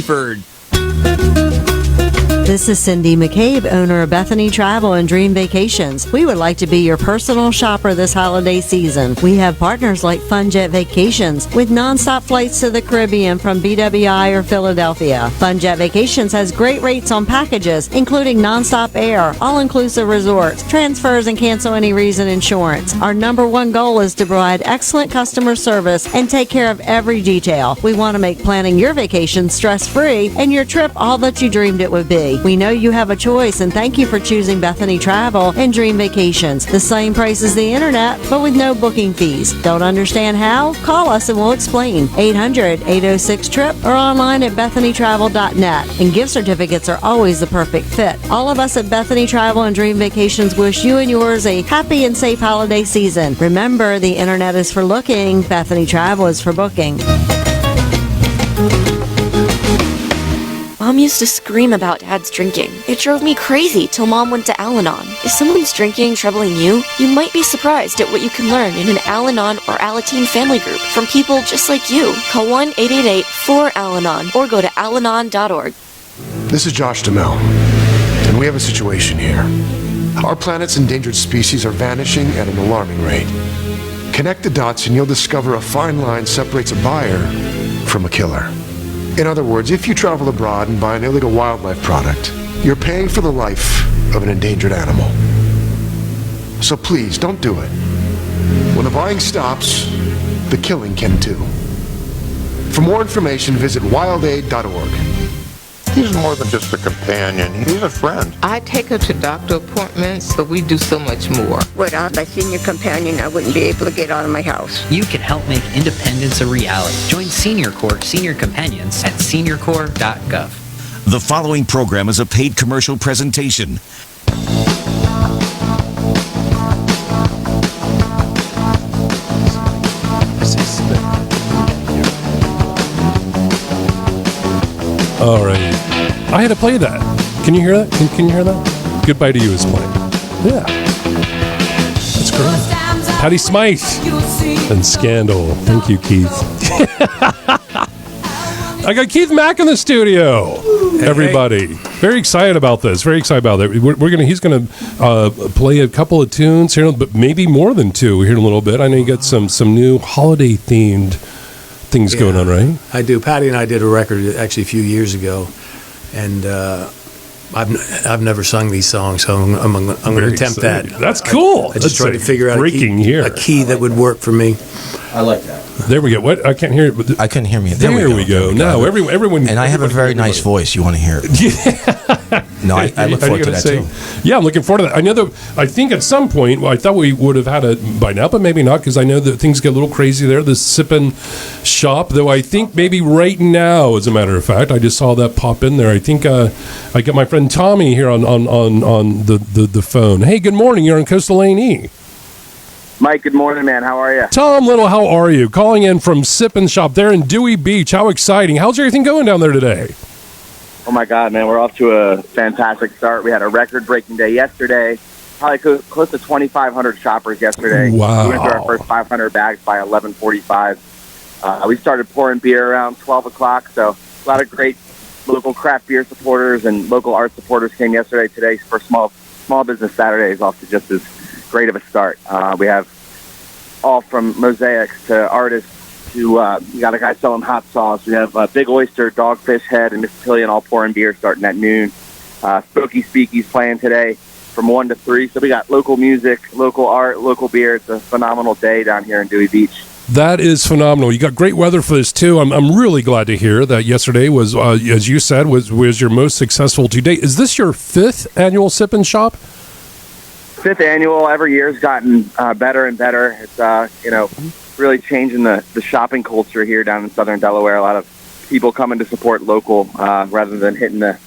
This is Cindy McCabe, owner of Bethany Travel and Dream Vacations. We would like to be your personal shopper this holiday season. We have partners like FunJet Vacations with nonstop flights to the Caribbean from BWI or Philadelphia. FunJet Vacations has great rates on packages, including nonstop air, all-inclusive resorts, transfers, and cancel any reason insurance. Our number one goal is to provide excellent customer service and take care of every detail. We want to make planning your vacation stress-free and your trip all that you dreamed it would be. We know you have a choice, and thank you for choosing Bethany Travel and Dream Vacations. The same price as the internet, but with no booking fees. Don't understand how? Call us and we'll explain. 800-806-TRIP or online at bethanytravel.net. And gift certificates are always the perfect fit. All of us at Bethany Travel and Dream Vacations wish you and yours a happy and safe holiday season. Remember, the internet is for looking, Bethany Travel is for booking. Mom used to scream about Dad's drinking. It drove me crazy till Mom went to Al-Anon. If someone's drinking troubling you, you might be surprised at what you can learn in an Al-Anon or Alateen family group from people just like you. Call 1-888-4-AL-ANON or go to alanon.org. This is Josh DeMille, and we have a situation here. Our planet's endangered species are vanishing at an alarming rate. Connect the dots and you'll discover a fine line separates a buyer from a killer. In other words, if you travel abroad and buy an illegal wildlife product, you're paying for the life of an endangered animal. So please, don't do it. When the buying stops, the killing can too. For more information, visit wildaid.org. He's more than just a companion. He's a friend. I take her to doctor appointments, but we do so much more. Without my senior companion, I wouldn't be able to get out of my house. You can help make independence a reality. Join Senior Corps Senior Companions at seniorcorps.gov. The following program is a paid commercial presentation. All right. I had to play that. Can you hear that? Can you hear that? Goodbye to You is playing. Yeah. That's great. Patty Smythe and Scandal. Thank you, Keith. I got Keith Mack in the studio. Everybody. Very excited about this. Very excited about it. He's gonna play a couple of tunes here, but maybe more than two here in a little bit. I know you got some new holiday themed things going on, right? I do. Patty and I did a record actually a few years ago, and I've never sung these songs, so I'm going to attempt that. That's cool. I just tried to figure out a key that would work for me. I like that. There we go. What? I can't hear it. I couldn't hear me. There we go. No, everyone. And I have a very nice voice. You want to hear it? Yeah. No, I look forward to that too. Yeah, I'm looking forward to that. I know that. I think at some point, I thought we would have had it by now, but maybe not, because I know that things get a little crazy there. The Sippin' Shop, though, I think maybe right now, as a matter of fact, I just saw that pop in there. I think I got my friend Tommy here on the phone. Hey, good morning. You're on Coastal Lane E. Mike, good morning, man. How are you? Tom Little, how are you? Calling in from Sippin' Shop there in Dewey Beach. How exciting. How's everything going down there today? Oh, my God, man. We're off to a fantastic start. We had a record-breaking day yesterday. Probably close to 2,500 shoppers yesterday. Wow. We went through our first 500 bags by 11:45. We started pouring beer around 12 o'clock, so a lot of great local craft beer supporters and local art supporters came yesterday. Today, for Small Business Saturday, is off to just as great of a start. We have all from mosaics to artists to we got a guy selling hot sauce. We have Big Oyster, Dogfish Head, and Mr. Pillion all pouring beer starting at noon. Spooky Speaky's playing today from 1 to 3. So we got local music, local art, local beer. It's a phenomenal day down here in Dewey Beach. That is phenomenal. You got great weather for this too. I'm really glad to hear that yesterday was, as you said, was your most successful to date. Is this your 5th annual Sippin' Shop? 5th annual. Every year's gotten better and better. It's really changing the shopping culture here down in Southern Delaware. A lot of people coming to support local rather than hitting the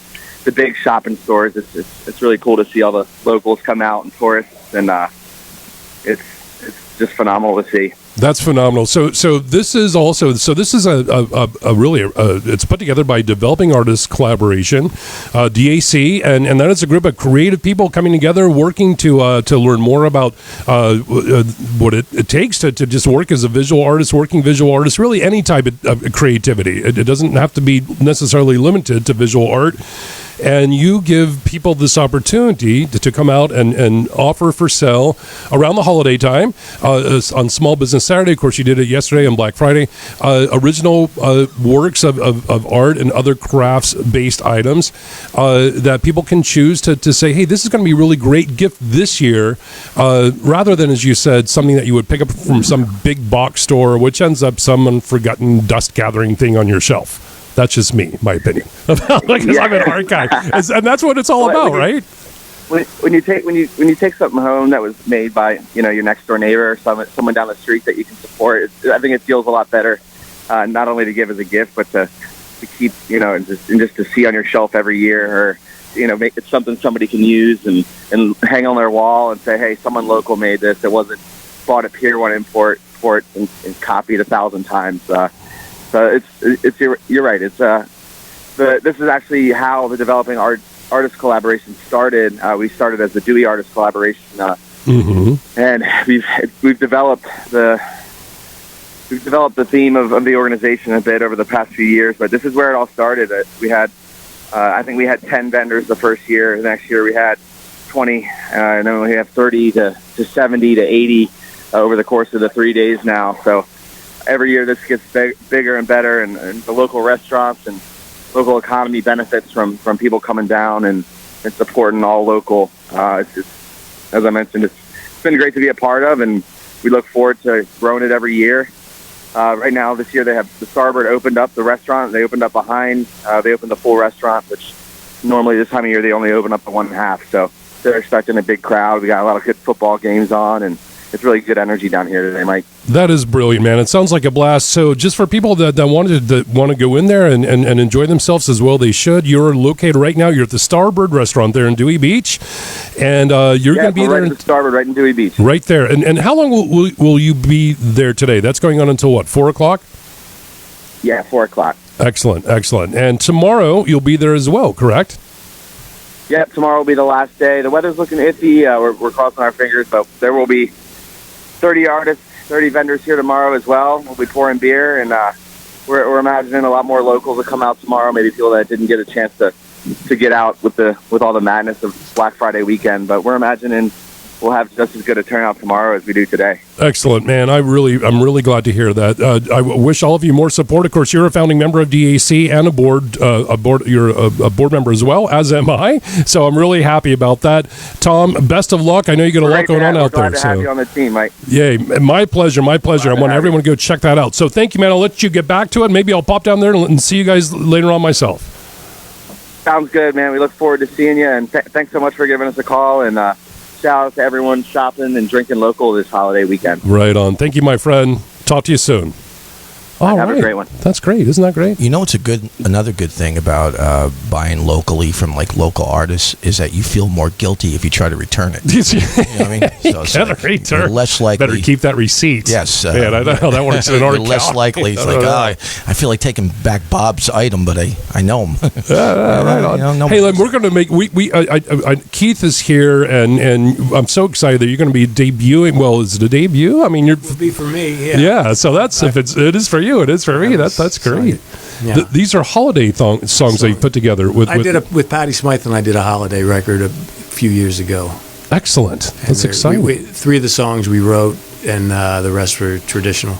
big shopping stores. It's really cool to see all the locals come out and tourists, and it's just phenomenal to see. That's phenomenal. So this is also a really it's put together by Developing Artists Collaboration, DAC, and that is a group of creative people coming together, working to learn more about what it takes to just work as a visual artist, working visual artist, really any type of creativity. It doesn't have to be necessarily limited to visual art. And you give people this opportunity to come out and offer for sale around the holiday time on Small Business Saturday. Of course, you did it yesterday on Black Friday. Original works of art and other crafts-based items that people can choose to say, hey, this is going to be a really great gift this year, rather than, as you said, something that you would pick up from some big box store, which ends up some unforgotten dust-gathering thing on your shelf. That's just me, my opinion. Because I'm an art guy, and that's what it's all about, right? When you take something home that was made by your next door neighbor or someone down the street that you can support, I think it feels a lot better. Not only to give as a gift, but to keep and just to see on your shelf every year, or make it something somebody can use and hang on their wall and say, hey, someone local made this. It wasn't bought at Pier 1 Import and copied 1,000 times. So you're right. It's this is actually how the Developing Artist Collaboration started. We started as the Dewey Artist Collaboration, and we've developed the theme of the organization a bit over the past few years. But this is where it all started. We had I think we had 10 vendors the first year. The next year we had 20, and then we have 30 to 70 to 80 over the course of the 3 days now. So. every year this gets bigger and better, and the local restaurants and local economy benefits from people coming down and supporting all local. It's just, as I mentioned, it's been great to be a part of, and we look forward to growing it every year. Right now, this year, they have the Starboard opened up the restaurant. They opened up behind. They opened the full restaurant, which normally this time of year they only open up the one half. So they're expecting a big crowd. We got a lot of good football games on, and it's really good energy down here today, Mike. That is brilliant, man. It sounds like a blast. So just for people that want to go in there and enjoy themselves as well, they should. You're located right now. You're at the Starboard restaurant there in Dewey Beach, and you're going to be there. Right at the Starboard, right in Dewey Beach. Right there. And how long will you be there today? That's going on until what? 4 o'clock? Yeah, 4 o'clock. Excellent. And tomorrow you'll be there as well, correct? Yep, tomorrow will be the last day. The weather's looking iffy. We're crossing our fingers, but there will be 30 artists, 30 vendors here tomorrow as well. We'll be pouring beer, and we're imagining a lot more locals will come out tomorrow. Maybe people that didn't get a chance to get out with all the madness of Black Friday weekend. But we're imagining we'll have just as good a turnout tomorrow as we do today. Excellent, man. I'm really glad to hear that. I wish all of you more support. Of course, you're a founding member of DAC and you're a board member as well, as am I. So I'm really happy about that. Tom, best of luck. I know you got a lot going on out there. Glad to have you on the team, Mike. Yay, my pleasure. I want everyone to go check that out. So thank you, man. I'll let you get back to it. Maybe I'll pop down there and see you guys later on myself. Sounds good, man. We look forward to seeing you, and thanks so much for giving us a call, and shout out to everyone shopping and drinking local this holiday weekend. Right on. Thank you, my friend. Talk to you soon. Have a great one. That's great. Isn't that great? You know, another good thing about buying locally from like local artists is that you feel more guilty if you try to return it. You know what I mean? So return. You're less likely. Better keep that receipt. Yes. Man, I know how that works in our You're less likely. It's like, I feel like taking back Bob's item, but I know him. Right on. Hey, we're going to make Keith is here, and I'm so excited that you're going to be debuting. Well, is it a debut? I mean, it will be for me. Yeah. Yeah. So that's it is for you. It is for me. That's great. Yeah. These are holiday songs that you put together. With Patti Smythe, and I did a holiday record a few years ago. Excellent. That's exciting. 3 of the songs we wrote, and the rest were traditional.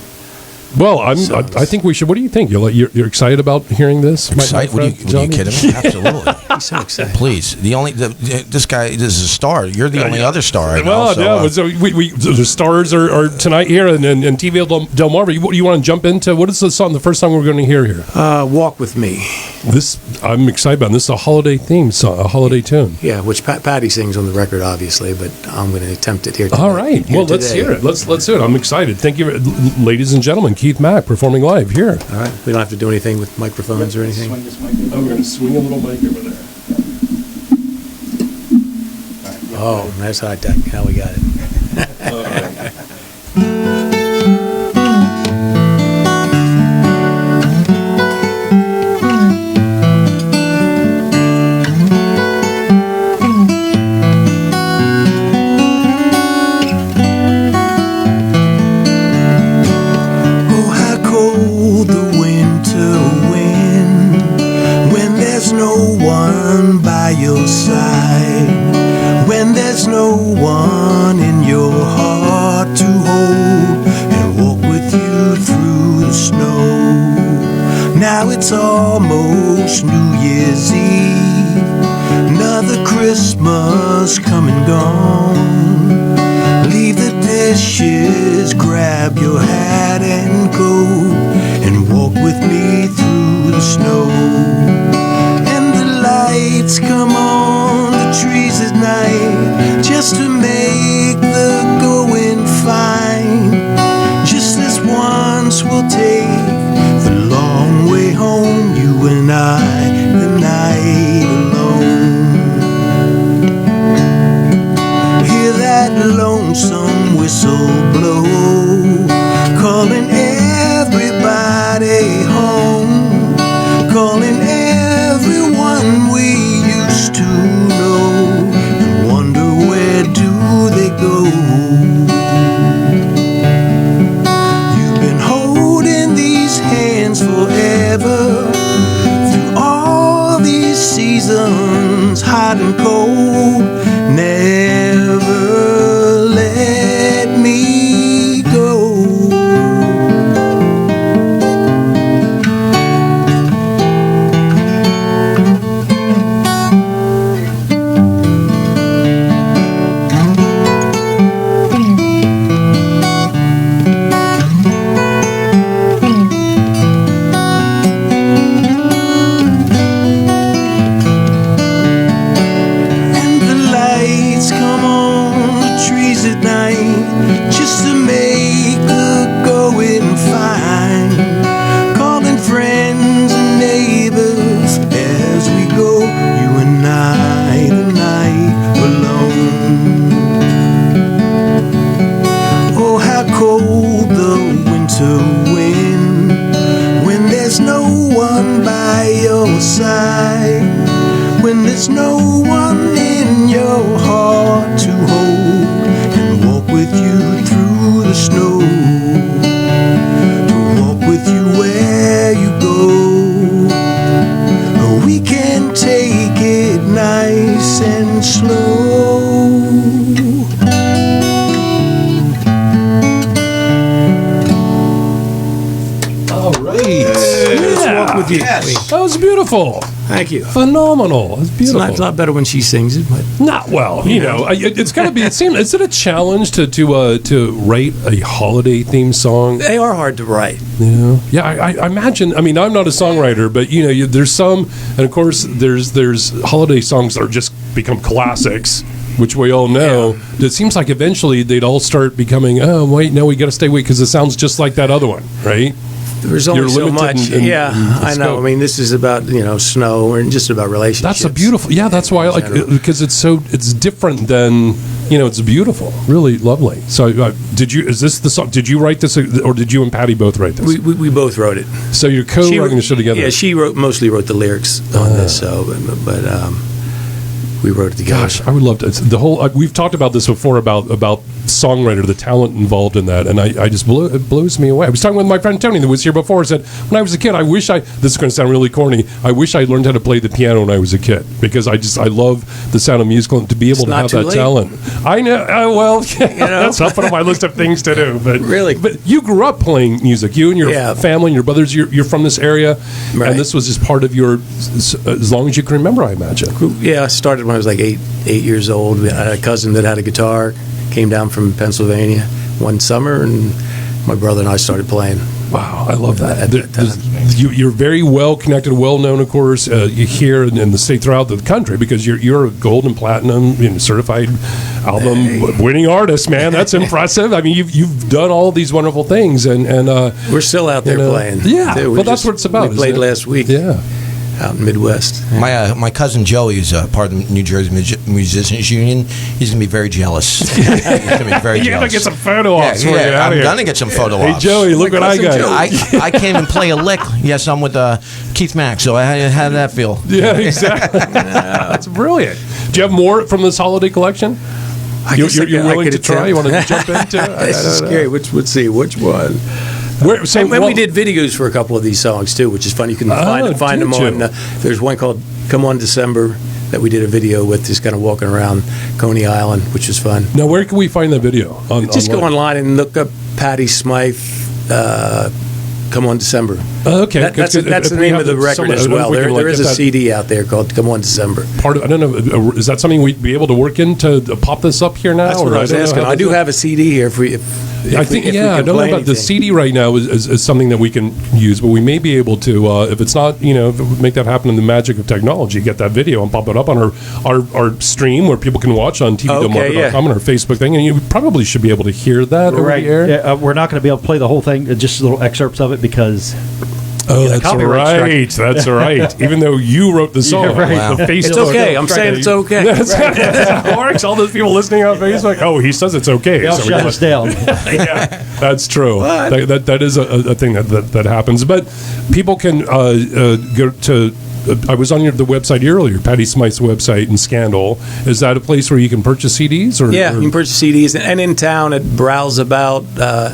Well, I think we should. What do you think? You're excited about hearing this? Excited? What are you kidding me? Absolutely. He's so excited. Please. This guy is a star. You're the only other star I know. Well, so the stars are tonight here, and TV Delmarva. You want to jump into what is the song? The first song we're going to hear here? "Walk with Me." This I'm excited about. This is a holiday theme song, a holiday tune. Yeah, which Patty sings on the record, obviously, but I'm going to attempt it here today. All right. Well, let's hear it. Let's do it. I'm excited. Thank you, ladies and gentlemen. Keith Mack performing live here. All right. We don't have to do anything with microphones or anything. Swing this mic. I'm going to swing a little mic over there. Oh, that's high tech. Now we got it. All right. Your side when there's no one in your heart to hold and walk with you through the snow. Now it's almost New Year's Eve, another Christmas come and gone. Leave the dishes, grab your hat and go and walk with me through the snow. Lights come on the trees at night just to make the going fine. Just this once we'll take the long way home, you and I, the night alone. Hear that lonesome whistle blow, calling everybody home, calling everyone we used to know, and wonder where do they go. You've been holding the There's no one in your heart to hold and walk with you through the snow, to walk with you where you go. We can take it nice and slow. All right. Let's walk with you. Yes. That was beautiful. Thank you. Phenomenal. It's beautiful. It's not better when she sings it, but not well. You know, it's got to be. Is it a challenge to write a holiday theme song? They are hard to write. Yeah. I imagine. I mean, I'm not a songwriter, but you know, there's some, and of course, there's holiday songs that are just become classics, which we all know. Yeah. It seems like eventually they'd all start becoming. Oh wait, no, we got to stay away because it sounds just like that other one, right? There's only so much. I know. I mean, this is about snow and just about relationships. That's a beautiful. Yeah, that's why I like it, because it's different than it's beautiful, really lovely. So is this the song? Did you write this, or did you and Patty both write this? We both wrote it. So you're co-writing the show together. Yeah, she mostly wrote the lyrics on this. So, but we wrote it together. Gosh, I would love to. The whole we've talked about this before about songwriter, the talent involved in that, and I just it blows me away. I was talking with my friend Tony that was here before. Said when I was a kid, this is going to sound really corny. I wish I learned how to play the piano when I was a kid because I love the sound of musical and to be able to have that talent. I know. Well, that's up on my list of things to do. But really, but you grew up playing music. You and your family and your brothers. You're from this area, right. And this was just part of your as long as you can remember. I imagine. Yeah, I started when I was like eight years old. I had a cousin that had a guitar, came down from Pennsylvania one summer, and my brother and I started playing. Wow, I love that. You're very well connected, well known, of course, you here in the state, throughout the country, because you're a gold and platinum certified album winning artist, man. That's impressive. I mean, you've done all these wonderful things, and we're still out there playing. Yeah, well, that's what it's about. We played last week. Yeah. Out in Midwest. My cousin Joey, who's part of the New Jersey Musicians Union, he's going to be very jealous. He's going to be very jealous. You're going to get some photo ops. I'm going to get some photo ops. Hey, Joey, look what I got. I can't even play a lick. Yes, I'm with Keith Mack, so how did that feel? Yeah, exactly. That's brilliant. Do you have more from this holiday collection? You're willing to try? You want to jump into it? This is scary. Let's see, which one? And we did videos for a couple of these songs too, which is fun. You can find them on. There's one called "Come On December" that we did a video with, just kind of walking around Coney Island, which was fun. Now, where can we find that video? Just go online and look up Patty Smythe. Come On December. Okay, that's the name of the record as well. There is a CD out there called "Come On December." I don't know. Is that something we'd be able to work in to pop this up here now? That's what I was asking. I do have a CD here. I don't know about the CD right now is something that we can use, but we may be able to, if it's not, if we make that happen in the magic of technology, get that video and pop it up on our stream where people can watch on tvdelmarva.com and our Facebook thing, and you probably should be able to hear that over the air. Yeah, we're not going to be able to play the whole thing, just little excerpts of it because... Oh, that's right. That's right. Even though you wrote the song, right. It's okay. I'm saying it's okay. That's how it works. All those people listening on Facebook. Oh, he says it's okay. They'll shut us down. Yeah, that's true. That is a thing that happens. But people can go to. I was on the website earlier, Patty Smythe's website in Scandal. Is that a place where you can purchase CDs? You can purchase CDs, and in town at Browse About,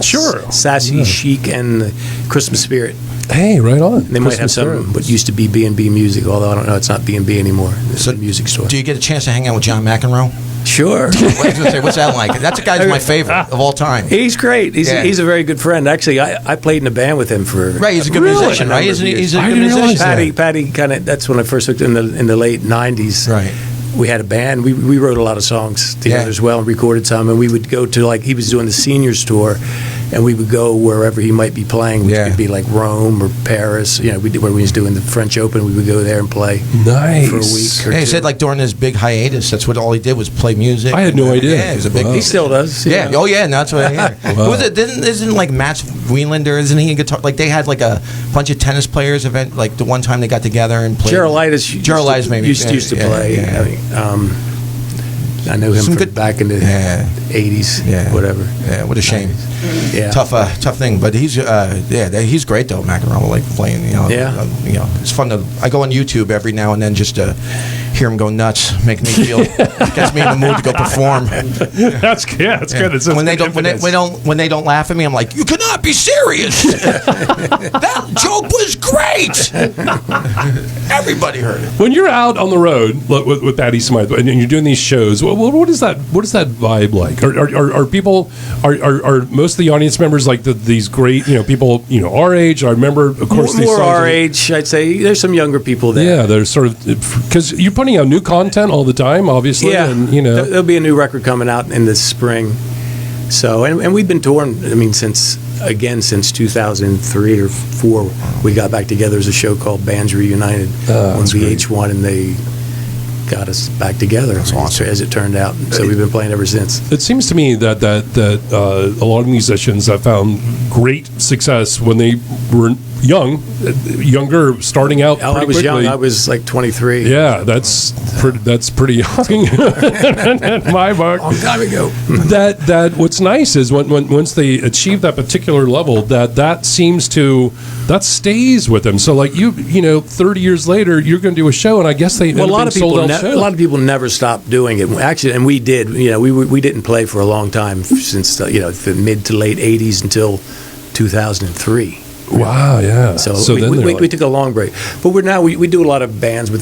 Sassy Chic, and Christmas Spirit. Hey, right on. They might have some what used to be B&B Music, although I don't know, it's not B&B anymore. It's a music store. Do you get a chance to hang out with John McEnroe? Sure. I was going to say, what's that like? That's a guy who's my favorite of all time. He's great. He's a very good friend. Actually, I played in a band with him for... Right, he's a good musician, right? He's a good musician. Patty kind of... That's when I first looked in the late 90s. Right. We had a band. We wrote a lot of songs together as well and recorded some. And we would go to, he was doing the seniors tour, and we would go wherever he might be playing, which could be like Rome or Paris. Where he was doing the French Open, we would go there and play for a week or two. He said during his big hiatus, that's what all he did was play music. I had no idea. Yeah, he was a big. He still does. Yeah. Oh yeah, that's what I hear. Wow. Isn't Matt Wielander? Isn't he a guitar? They had a bunch of tennis players event. The one time they got together and played. Geralditis maybe used to play. Yeah. I know him from back in the 80s, whatever. Yeah, what a shame. Yeah. Tough thing. But he's great though, McEnroe, playing. It's fun to. I go on YouTube every now and then just to hear them go nuts, make me feel, gets me in the mood to go perform. That's good. That's good. It's when they don't laugh at me, I'm like, you cannot be serious. That joke was great. Everybody heard it. When you're out on the road with Patty Smythe and you're doing these shows, what is that vibe like? Are people are most of the audience members like these great people our age? I remember, of course, more our age. I'd say there's some younger people there. Yeah, they're sort of because you're putting out new content all the time, obviously. Yeah, and there'll be a new record coming out in the spring. So and we've been touring. I mean, since 2003 or 4, we got back together as a show called Bands Reunited on VH1, and they got us back together. That's awesome, as it turned out. So we've been playing ever since. It seems to me that a lot of musicians have found great success when they were younger, starting out. I was quickly. young. I was like 23. Yeah, that's pretty young. My mark. Long time ago. That what's nice is once they achieve that particular level, that stays with them. So like you 30 years later, you're going to do a show, and I guess a lot of people never stopped doing it. Actually, and we did. We didn't play for a long time since the mid to late 80s until 2003. Wow, yeah. So we took a long break, but we do a lot of bands with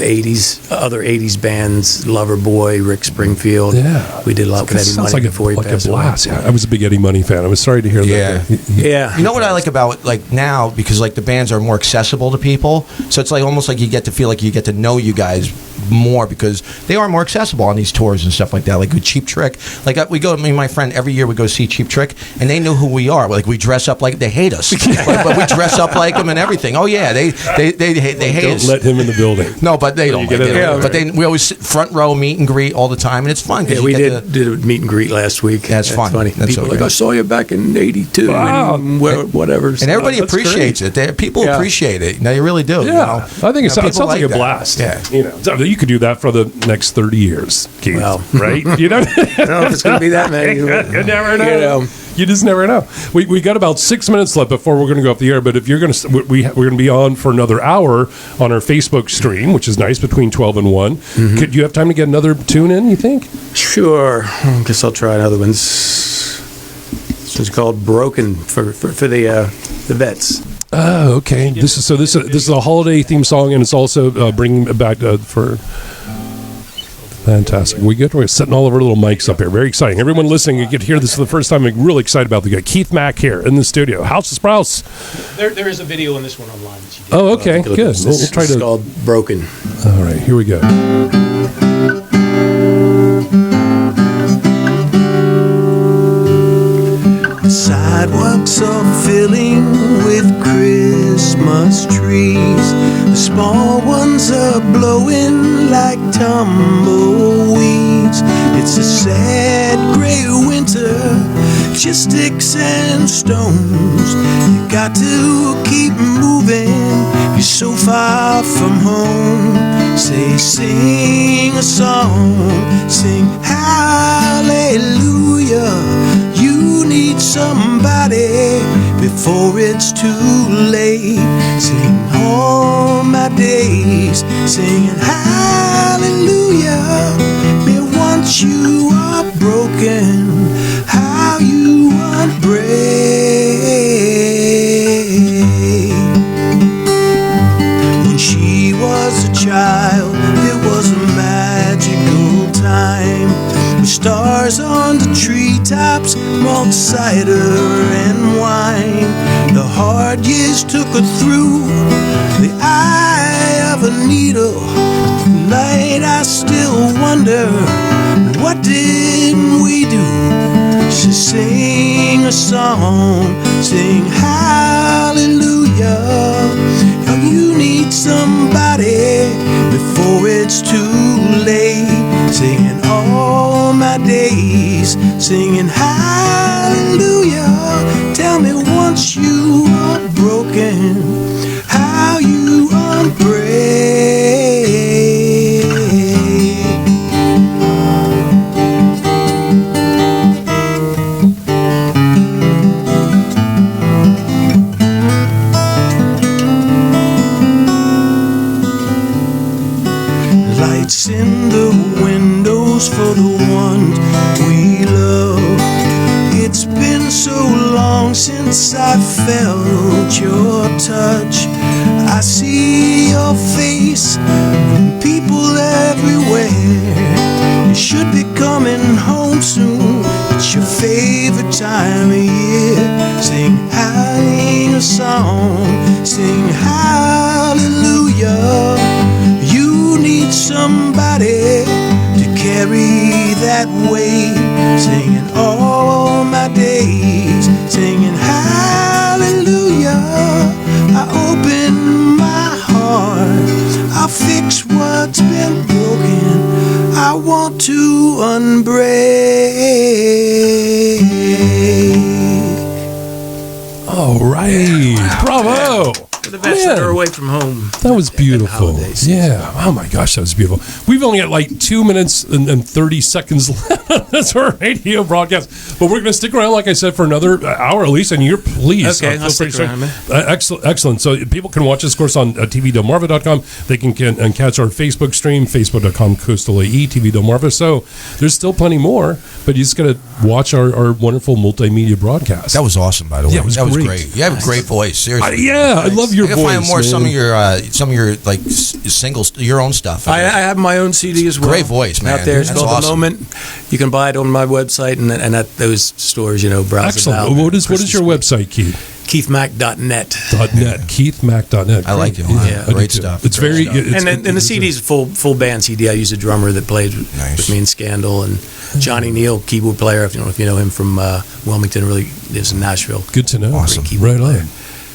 other 80s bands, Loverboy, Rick Springfield. Yeah, we did a lot with Eddie Money before he passed away. Yeah, I was a big Eddie Money fan. I was sorry to hear that. Yeah. You know what I like about like now, because like the bands are more accessible to people, so it's like almost like you get to feel like you get to know you guys more because they are more accessible on these tours and stuff like that. Like with Cheap Trick, like me and my friend every year we go see Cheap Trick, and they know who we are. Like we dress up like they hate us, but we dress up like them and everything. Oh yeah, they hate us. Don't let him in the building. No, but they don't. But we always sit front row meet and greet all the time, and it's fun. Yeah, we did a meet and greet last week. That's fun. Funny. People like, I saw you back in '82. Wow. And whatever. And everybody appreciates it. People appreciate it. Now you really do. Yeah, I think it sounds like a blast. Yeah, you could do that for the next 30 years, Keith. Well, right? I don't know if it's going to be that many. You never know. You just never know. We got about 6 minutes left before we're going to go off the air. But if you're going to, we're going to be on for another hour on our Facebook stream, which is nice, between 12 and 1. Mm-hmm. Could you have time to get another tune in? You think? Sure. I guess I'll try another one. This is called "Broken" for the vets. Oh, okay. This is a holiday theme song, and it's also bringing it back for. Fantastic. We're setting all of our little mics up here. Very exciting. Everyone listening, you get to hear this for the first time. I'm really excited about the guy. Keith Mack here in the studio. House of Sprouse. There is a video on this one online. That you did. Oh, okay. Good. We'll try to. It's called "Broken." All right. Here we go. The sidewalks are filling with Christmas trees. The small ones are blowing like tumbleweeds. It's a sad gray winter, just sticks and stones. You got to keep moving, you're so far from home. Say, sing a song, sing hallelujah. You need somebody before it's too late. Sing all my days, singing hallelujah. Me once you are broken, how you want brave. When she was a child, it was a magical time. With stars on the treetops, malt cider and wine. The hard years took her through the eye of a needle. Tonight I still wonder, what did we do? She sang a song, sing hallelujah. Now you need somebody before it's too late. Singing all my days, singing hallelujah. Tell me once you are broken, how you unbreak. Life It's in the windows for the ones we love. It's been so long since I felt your touch. I see your face, people everywhere. You should be coming home soon. It's your favorite time of year. Sing a song, sing hallelujah. You need somebody to carry that weight. Singing all my days, singing hallelujah. I open my heart, I'll fix what's been broken. I want to unbreak. All right. Bravo. For the vets that are away from home. That was beautiful. Yeah. Oh my gosh, that was beautiful. We've only got like 2 minutes and 30 seconds left on this radio broadcast, but we're going to stick around, like I said, for another hour at least. And you're please. Okay, I'll stick around, man. Excellent. So people can watch this, of course, on tvdelmarva.com. They can catch our Facebook stream, facebook.com Coastal AE, TV Delmarva. So there's still plenty more, but you just got to watch our wonderful multimedia broadcast. That was awesome, by the way. Yeah, that was great. You have a great voice. Seriously. I love your voice. Find more man. some of your like singles, your own stuff. I have my own CD as well. Great voice, man. Out there, it's That's called awesome. The Moment. You can buy it on my website and at those stores. Browse Excellent. about. What is your website, Keith? KeithMac.net. KeithMac.net. I like it. Yeah, Great stuff. It's very. And the CD's a full band CD. I use a drummer that played with me in Scandal, and Johnny Neal, keyboard player. If you know him from Wilmington, really lives in Nashville. Good to know. Awesome. Right on.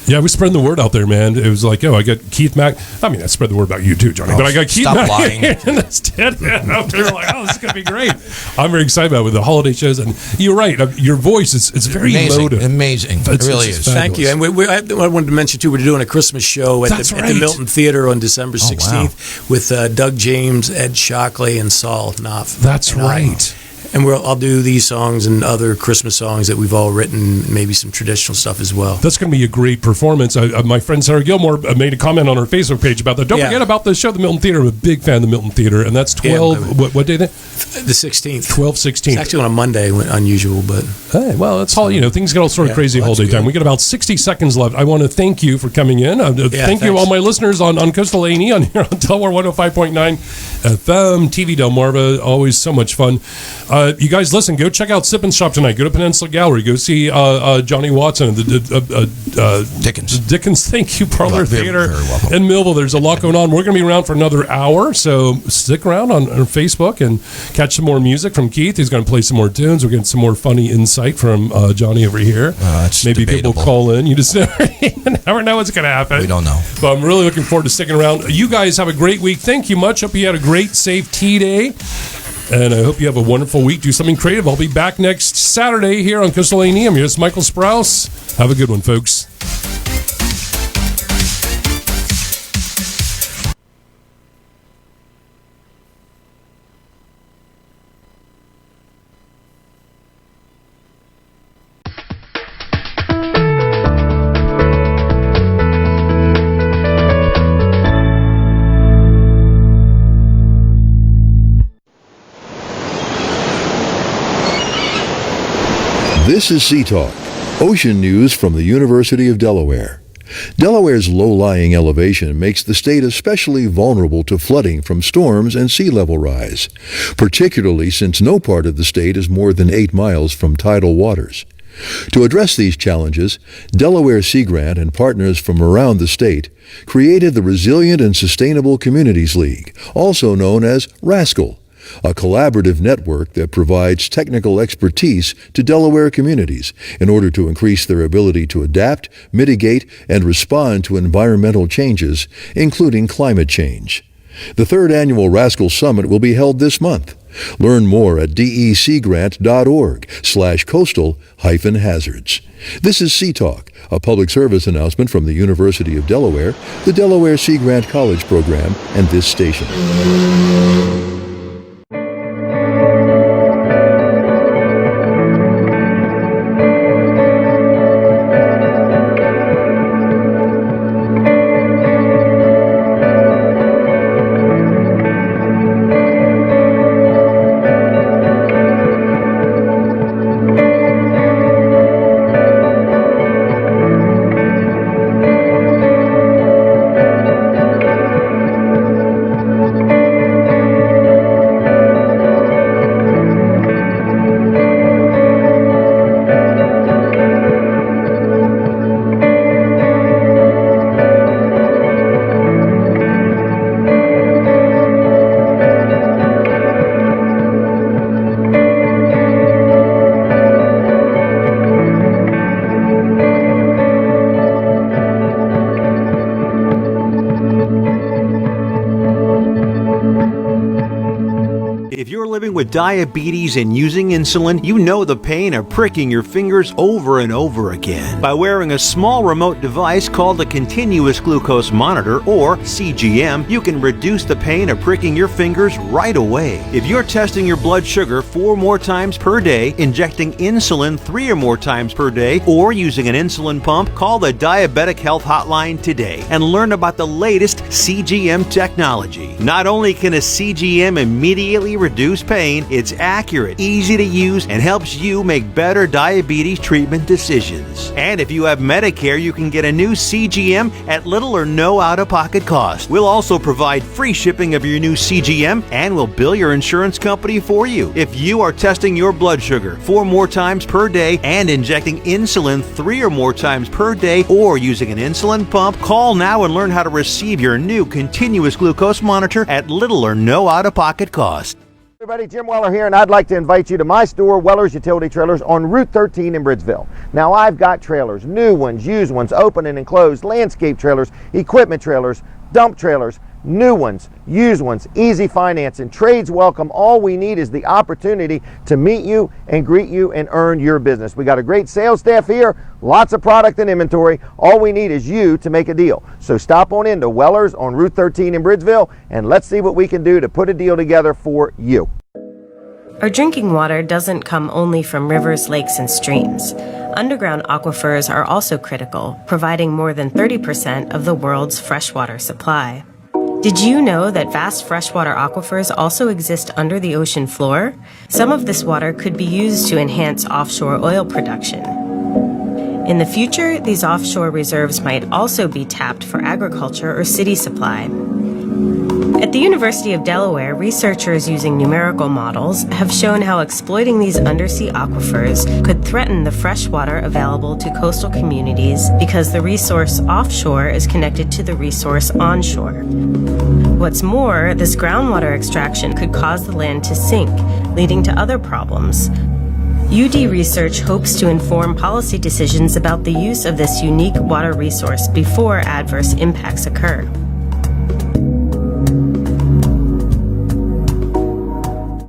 Yeah, we spread the word out there, man. It was like, I got Keith Mac. I mean, I spread the word about you too, Johnny. But I got Keith Mac. Stop lying. And that's dead man out there. Like, this is going to be great. I'm very excited about it with the holiday shows. And you're right. Your voice is very emotive. Amazing. It really is. Thank you. And I wanted to mention, too, we're doing a Christmas show at the Milton Theater on December 16th with Doug James, Ed Shockley, and Saul Knopf. That's right. And I'll do these songs and other Christmas songs that we've all written, maybe some traditional stuff as well. That's going to be a great performance. My friend Sarah Gilmore made a comment on her Facebook page about that. Don't forget about the show, the Milton Theater. I'm a big fan of the Milton Theater, and that's 12. What day? The 16th. 12/16. It's actually on a Monday, unusual, but hey, well, that's all. Things get all sort of crazy holiday time. We got about 60 seconds left. I want to thank you for coming in. Thank you, all my listeners on Coastal A&E on here on Delmar 105.9 FM, TV Delmarva. Always so much fun. You guys, listen. Go check out Sip and Shop tonight. Go to Peninsula Gallery. Go see Johnny Watson, Dickens. Thank you, Parlor Theater in Millville. There's a lot going on. We're going to be around for another hour, so stick around on Facebook and catch some more music from Keith. He's going to play some more tunes. We're getting some more funny insight from Johnny over here. Maybe debatable. people call in. You just never know what's going to happen. We don't know. But I'm really looking forward to sticking around. You guys have a great week. Thank you much. Hope you had a great, safe tea day. And I hope you have a wonderful week. Do something creative. I'll be back next Saturday here on Coastal A&E. I'm here's Michael Sprouse. Have a good one, folks. This is Sea Talk, ocean news from the University of Delaware. Delaware's low-lying elevation makes the state especially vulnerable to flooding from storms and sea level rise, particularly since no part of the state is more than 8 miles from tidal waters. To address these challenges, Delaware Sea Grant and partners from around the state created the Resilient and Sustainable Communities League, also known as RASCL, a collaborative network that provides technical expertise to Delaware communities in order to increase their ability to adapt, mitigate, and respond to environmental changes, including climate change. The third annual RASCL Summit will be held this month. Learn more at decgrant.org/coastal-hazards. This is Sea Talk, a public service announcement from the University of Delaware, the Delaware Sea Grant College Program, and this station. If you're living with diabetes and using insulin, you know the pain of pricking your fingers over and over again. By wearing a small remote device called a continuous glucose monitor, or CGM, you can reduce the pain of pricking your fingers right away. If you're testing your blood sugar 4 more times per day, injecting insulin 3 or more times per day, or using an insulin pump, call the Diabetic Health Hotline today and learn about the latest CGM technology. Not only can a CGM immediately reduce pain, it's accurate, easy to use, and helps you make better diabetes treatment decisions. And if you have Medicare, you can get a new CGM at little or no out-of-pocket cost. We'll also provide free shipping of your new CGM, and we'll bill your insurance company for you. If you are testing your blood sugar 4 more times per day and injecting insulin 3 or more times per day, or using an insulin pump, call now and learn how to receive your new continuous glucose monitor at little or no out-of-pocket cost. Everybody, Jim Weller here, and I'd like to invite you to my store, Weller's Utility Trailers, on Route 13 in Bridgeville. Now, I've got trailers, new ones, used ones, open and enclosed, landscape trailers, equipment trailers, dump trailers, new ones, used ones, easy financing, trades welcome. All we need is the opportunity to meet you and greet you and earn your business. We got a great sales staff here, lots of product and inventory. All we need is you to make a deal. So stop on into Weller's on Route 13 in Bridgeville, and let's see what we can do to put a deal together for you. Our drinking water doesn't come only from rivers, lakes, and streams. Underground aquifers are also critical, providing more than 30% of the world's freshwater supply. Did you know that vast freshwater aquifers also exist under the ocean floor? Some of this water could be used to enhance offshore oil production. In the future, these offshore reserves might also be tapped for agriculture or city supply. At the University of Delaware, researchers using numerical models have shown how exploiting these undersea aquifers could threaten the fresh water available to coastal communities because the resource offshore is connected to the resource onshore. What's more, this groundwater extraction could cause the land to sink, leading to other problems. UD Research hopes to inform policy decisions about the use of this unique water resource before adverse impacts occur.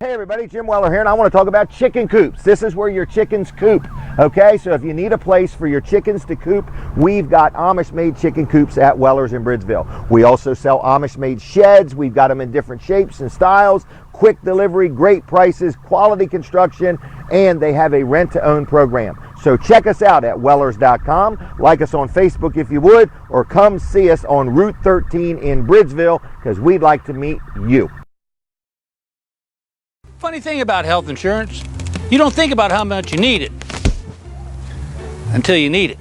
Everybody, Jim Weller here, and I want to talk about chicken coops. This is where your chickens coop, okay? So if you need a place for your chickens to coop, we've got Amish-made chicken coops at Weller's in Bridgeville. We also sell Amish-made sheds. We've got them in different shapes and styles, quick delivery, great prices, quality construction, and they have a rent-to-own program. So check us out at Wellers.com, like us on Facebook if you would, or come see us on Route 13 in Bridgeville, because we'd like to meet you. Funny thing about health insurance, you don't think about how much you need it until you need it.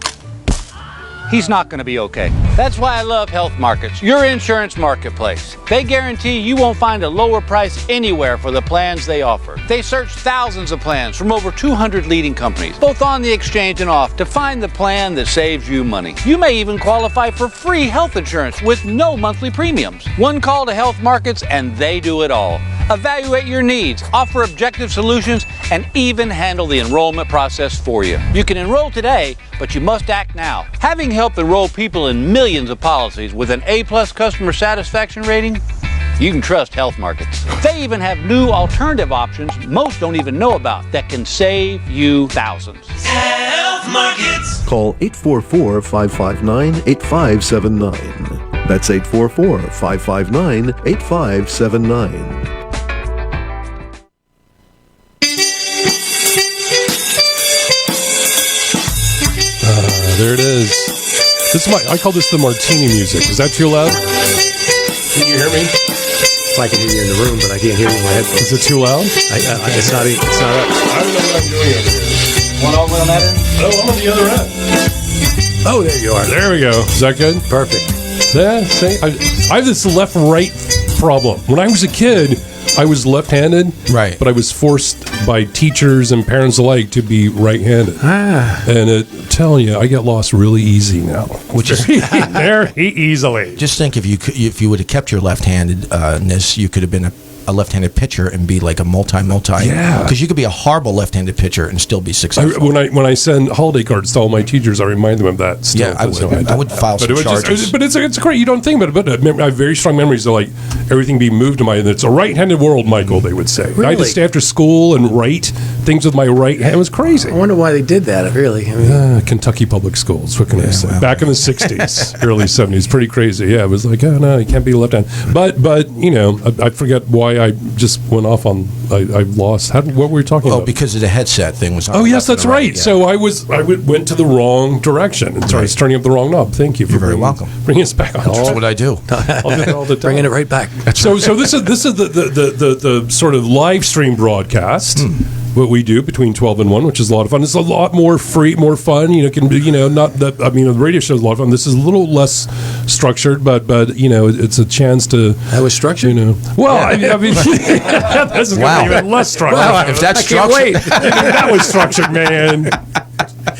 He's not going to be okay. That's why I love Health Markets, your insurance marketplace. They guarantee you won't find a lower price anywhere for the plans they offer. They search thousands of plans from over 200 leading companies, both on the exchange and off, to find the plan that saves you money. You may even qualify for free health insurance with no monthly premiums. One call to Health Markets and they do it all. Evaluate your needs, offer objective solutions, and even handle the enrollment process for you. You can enroll today, but you must act now. Having helped enroll people in millions of policies with an A+ customer satisfaction rating, you can trust Health Markets. They even have new alternative options most don't even know about that can save you thousands. Health Markets. Call 844-559-8579. That's 844-559-8579. There it is. This is I call this the martini music. Is that too loud? Can you hear me? I can hear you in the room, but I can't hear you in my headphones. Is it too loud? It's not up. I don't know what I'm doing over here. One over on that end? Oh, I'm on the other end. Oh, there you are. There we go. Is that good? Perfect. Yeah, see, I have this left-right problem. When I was a kid, I was left-handed, right? But I was forced by teachers and parents alike to be right-handed. And telling you, I get lost really easy now. Which is very easily. Just think, if you would have kept your left-handedness, you could have been a a left-handed pitcher and be like a multi. Yeah. Because you could be a horrible left-handed pitcher and still be successful. When I send holiday cards to all my teachers, I remind them of that. Still, yeah, I would file some charges. But it's great. You don't think about it. But I have very strong memories of like everything being moved to my. It's a right-handed world, Michael. They would say. Really? I had to stay after school and write things with my right hand. It was crazy. I wonder why they did that. Really, Kentucky public schools. What can I say? Well, back in the '60s, early '70s, pretty crazy. Yeah, it was like, oh no, you can't be left hand. But I forget why I just went off on. I lost. What were we talking about? Oh, because of the headset thing was. Oh yes, that's right. Yeah. So I went to the wrong direction and started turning up the wrong knob. Thank you. You're very welcome. Bringing us back on. That's what I do. I'll do it all the time. Bringing it right back. So this is the sort of live stream broadcast. What we do between 12 and 1, which is a lot of fun. It's a lot more free, more fun. Not that. I mean, the radio show is a lot of fun. This is a little less structured, but it's a chance to. That was structured. Well, I mean, this is going to be even less structured. Well, if that's structured, that was structured, man.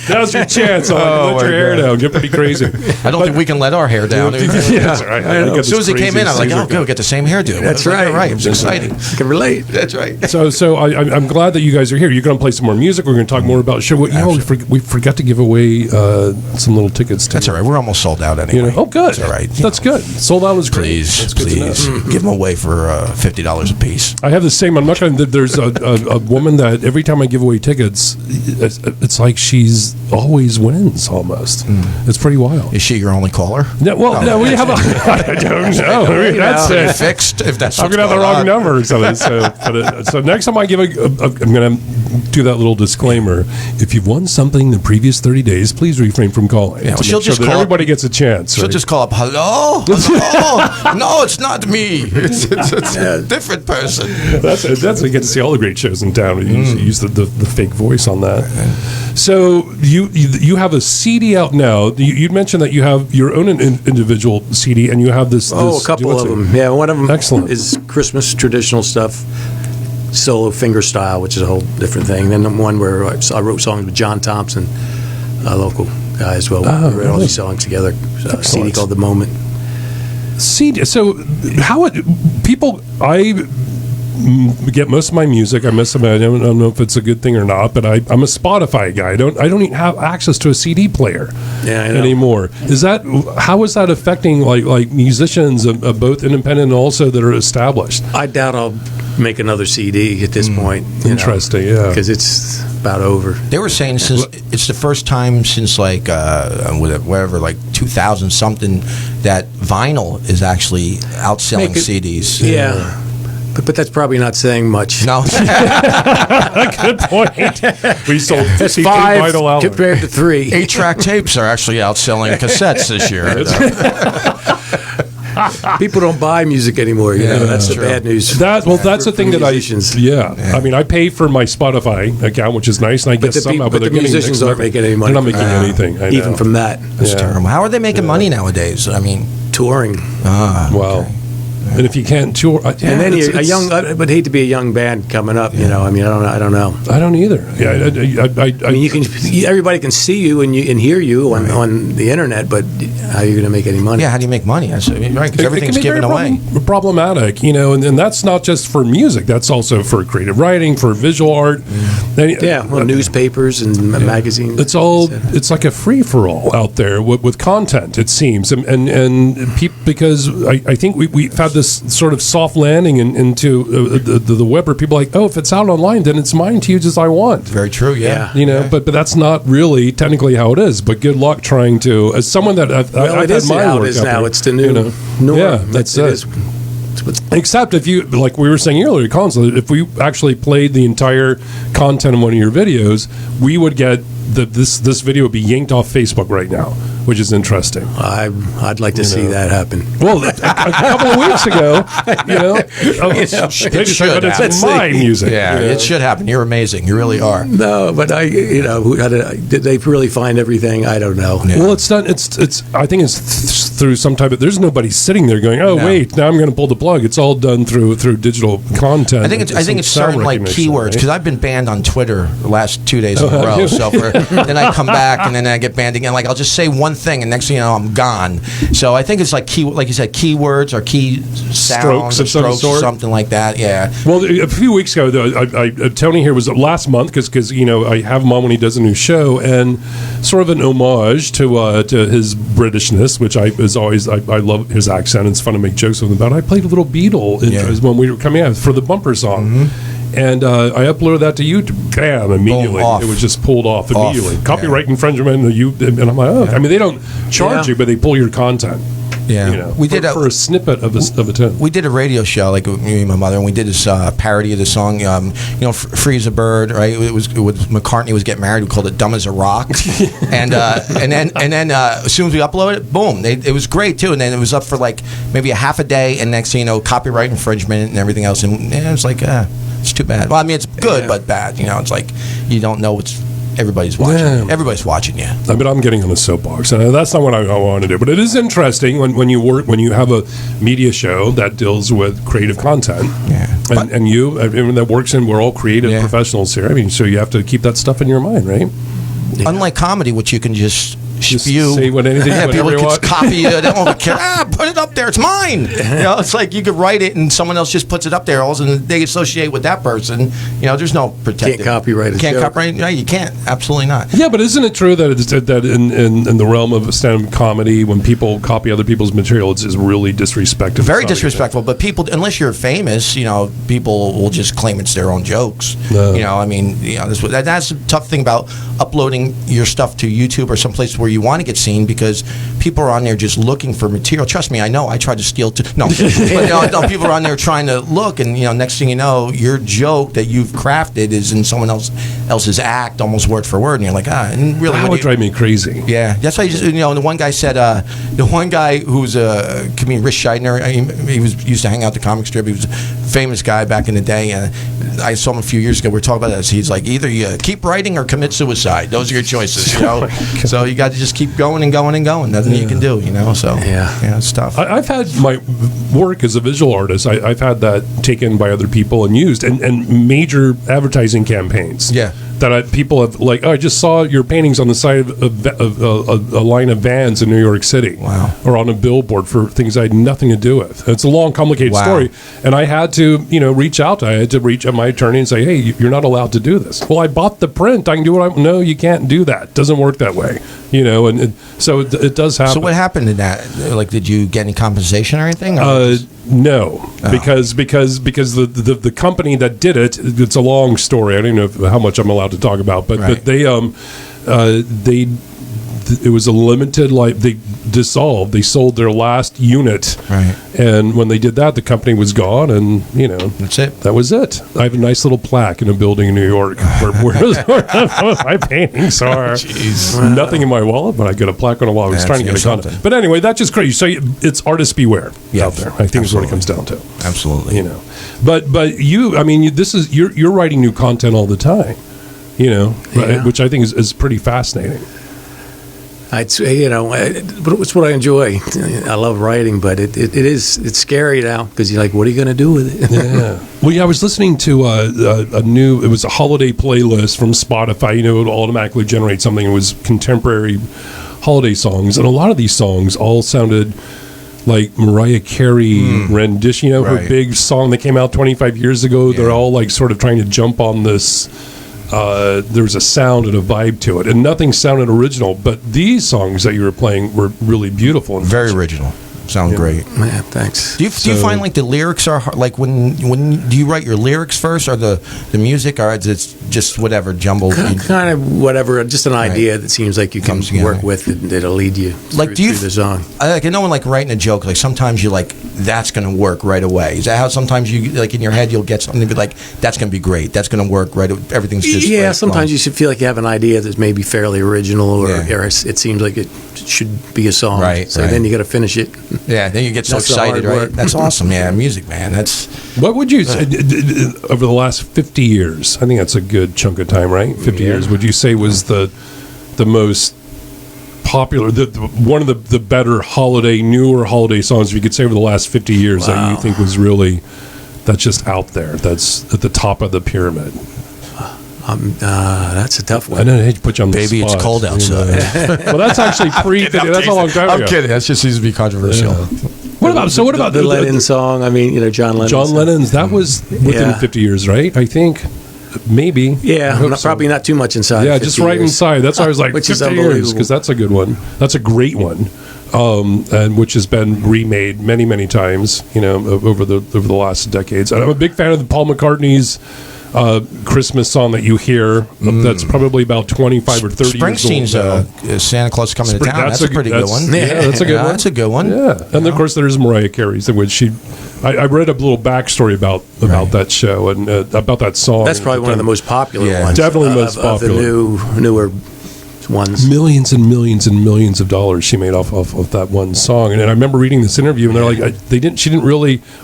Now's your chance. Let your hair down. Get pretty crazy. I don't think we can let our hair down. That's right. As soon as he came in, I was like, "Oh, get the same hairdo." That's right. Right. It was exciting. I can relate. That's right. So I'm glad that you guys are here. You're going to play some more music. We're going to talk more about the show. We forgot to give away some little tickets. That's all right. We're almost sold out anyway. Oh, good. That's all right. That's good. Sold out is great. Please give them away for $50 a piece. I have the same. I'm not going to. There's a woman that every time I give away tickets, it's like she's always wins almost. It's pretty wild. Is she your only caller? No, we have a. I don't know. That's it. Fixed. If that's I'm gonna have the wrong number or something. So next time I give I'm gonna do that little disclaimer. If you've won something the previous 30 days, please refrain from calling. Yeah, she'll just call everybody gets a chance. She'll just call up. Hello. No, it's not me. It's a different person. That's it. You get to see all the great shows in town. You use the fake voice on that. So you have a CD out now. You'd mentioned that you have your own individual CD, and you have this. A couple of them. Yeah, one of them excellent. Is Christmas traditional stuff, solo finger style, which is a whole different thing. Then the one where I wrote songs with John Thompson, a local guy as well. We wrote all these songs together. A CD called The Moment. CD. So how people get most of my music. I don't know if it's a good thing or not, but I'm a Spotify guy. I don't even have access to a CD player anymore. How is that affecting like musicians of both independent and also that are established? I doubt I'll make another CD at this point. Interesting, yeah, because it's about over. They were saying since it's the first time since like 2000 something that vinyl is actually outselling CDs. Yeah. But that's probably not saying much. No. Good point. We sold 50 5 vinyl albums compared to 3. 8-track tapes are actually outselling cassettes this year. People don't buy music anymore. That's the bad news. That's the thing that I mean, I pay for my Spotify account, which is nice, and I guess somehow. But the musicians aren't making any money. They're not making anything. Even from that. That's terrible. How are they making money nowadays? I mean, touring. Wow. And if you can't tour, and then I would hate to be a young band coming up. I mean, I don't know. I don't either. Yeah, I mean, everybody can see you and hear you on the internet, but how are you going to make any money? Yeah, how do you make money? Right, because everything's given away. Problematic, and that's not just for music. That's also for creative writing, for visual art. Newspapers and magazines. It's like a free for all out there with content. It seems, and people, because I think we've had this sort of soft landing into the web where people are like, if it's out online, then it's mine to use as I want. Very true, yeah. But that's not really technically how it is. But good luck trying to, as someone that I've had my work out there. It's the new norm. Yeah, that's it. Except if you, like we were saying earlier, Colin, if we actually played the entire content of one of your videos, we would get this video would be yanked off Facebook right now, which is interesting. I'd like to see that happen. Well, a couple of weeks ago, it's my music. Yeah, it should happen. You're amazing. You really are. No, but did they really find everything? I don't know. Yeah. Well, it's done. I think it's through some type of. There's nobody sitting there going, wait, now I'm going to pull the plug. It's all done through digital content. I think it's certain like keywords, because I've been banned on Twitter the last 2 days in a row. So then I come back and then I get banned again. Like I'll just say one thing, and next thing you know, I'm gone. So I think it's like like you said, keywords or key sounds, Strokes of some strokes, sort. something like that. Yeah. Well, a few weeks ago, though, Tony here was last month because I have him on when he does a new show, and sort of an homage to his Britishness, which I love his accent. It's fun to make jokes with him about. I played a little Beatle when we were coming out for the bumper song. And I uploaded that to YouTube. Bam! Immediately, it was just pulled off immediately. Copyright infringement. And I'm like, oh, I mean, they don't charge you, but they pull your content. Yeah, we did for a snippet of a tune. We did a radio show, like me and my mother, and we did this parody of the song. "Free as a Bird," right? It was McCartney was getting married. We called it "Dumb as a Rock," and then as soon as we uploaded it, boom! It was great too. And then it was up for like maybe a half a day, and next thing you know, copyright infringement and everything else. And it was like, it's too bad. Well, I mean, it's good, but bad. It's like you don't know what's. Everybody's watching. Yeah. Everybody's watching you. But I'm getting on a soapbox, and that's not what I want to do. But it is interesting when you have a media show that deals with creative content. Yeah. And that works in. We're all creative professionals here. I mean, so you have to keep that stuff in your mind, right? Yeah. Unlike comedy, which you can just spew. Say what anything. People can copy it. They don't care. Put it up there. It's mine. It's like you could write it and someone else just puts it up there. All of a sudden they associate with that person. There's no protected. Can't copyright it. Can't copyright. No, you can't. Absolutely not. Yeah, but isn't it true that in the realm of stand-up comedy, when people copy other people's material, it's really disrespectful. Very disrespectful. But people, unless you're famous, people will just claim it's their own jokes. No. That's the tough thing about uploading your stuff to YouTube or someplace where you want to get seen, because people are on there just looking for material. Trust me, I know. I tried to steal too. No, but people are on there trying to look, and next thing you know, your joke that you've crafted is in someone else's act, almost word for word, and you're like, and really, that would drive me crazy. Yeah, that's why the one guy said, the one guy who's a comedian, Rich Scheidner, he used to hang out at the comic strip. He was a famous guy back in the day, and I saw him a few years ago. We were talking about this. He's like, either you keep writing or commit suicide. Those are your choices. So you got to just keep going and going and going. Nothing you can do. So it's tough. I've had my work as a visual artist. I've had that taken by other people and used, and major advertising campaigns. Yeah. That people have I just saw your paintings on the side of a line of vans in New York City. Wow. Or on a billboard for things I had nothing to do with. It's a long, complicated story. And I had to, reach out to my attorney and say, hey, you're not allowed to do this. Well, I bought the print. I can do what no, you can't do that. It doesn't work that way. So it does happen. So what happened in that? Did you get any compensation or anything? No, because the company that did it, it's a long story. I don't know how much I'm allowed to talk about, but they it was a limited, they dissolved. They sold their last unit, and when they did that, the company was gone, and that's it. That was it. I have a nice little plaque in a building in New York where my paintings are. Nothing in my wallet, but I got a plaque on a wall. I was trying to get a content. But anyway, that's just crazy. So it's artist beware out there. I think is what it comes down to. Absolutely. But you, you're writing new content all the time. Which I think is pretty fascinating. I'd say, but it's what I enjoy. I love writing, but it's scary now, because you're like, what are you going to do with it? Yeah. Well, I was listening to it was a holiday playlist from Spotify. It would automatically generate something. It was contemporary holiday songs, and a lot of these songs all sounded like Mariah Carey rendition. Her big song that came out 25 years ago. They're all sort of trying to jump on this. There's a sound and a vibe to it, and nothing sounded original, but these songs that you were playing were really beautiful and very original. Sound great. Man, thanks. Do you find the lyrics are hard, when do you write your lyrics first, or the music, or is it just whatever jumbled? Kind of whatever, just an idea that seems like you can work with, and that'll lead you through the song. I know when writing a joke, sometimes you're that's going to work right away. Is that how sometimes you in your head you'll get something to be that's going to be great, that's going to work right? Everything's just sometimes you should feel like you have an idea that's maybe fairly original, or it seems like it should be a song. So then you got to finish it. Yeah, then you get so excited, right? That's awesome. Yeah, music, man. What would you say over the last 50 years? I think that's a good chunk of time, right? 50 years. Would you say was the most popular, one of the better newer holiday songs, if you could say, over the last 50 years that you think was really, that's just out there, that's at the top of the pyramid? That's a tough one. I know, I hate to put you on the Baby, spot. it's cold outside. Well, that's actually that's a long time ago. I'm kidding. That just seems to be controversial. What about the Lennon song? I mean, John Lennon. John Lennon's. That was within 50 years, right? I think. Maybe. Yeah, probably not too much inside. Yeah, just right inside. That's why I was like, which 50 is years, because that's a good one. That's a great one, and which has been remade many, many times, over the last decades. And I'm a big fan of the Paul McCartney's Christmas song that you hear. That's probably about 25 or 30 Springsteen's years old. Santa Claus Coming to Town. That's a pretty good one. Yeah, that's a good one. That's a good one. Yeah, and of course there's Mariah Carey's, in which I read a little backstory about that show and about that song. That's probably one of the most popular ones. Definitely most popular. Of the newer ones. Millions and millions and millions of dollars she made off of that one song. And I remember reading this interview, and they're like, she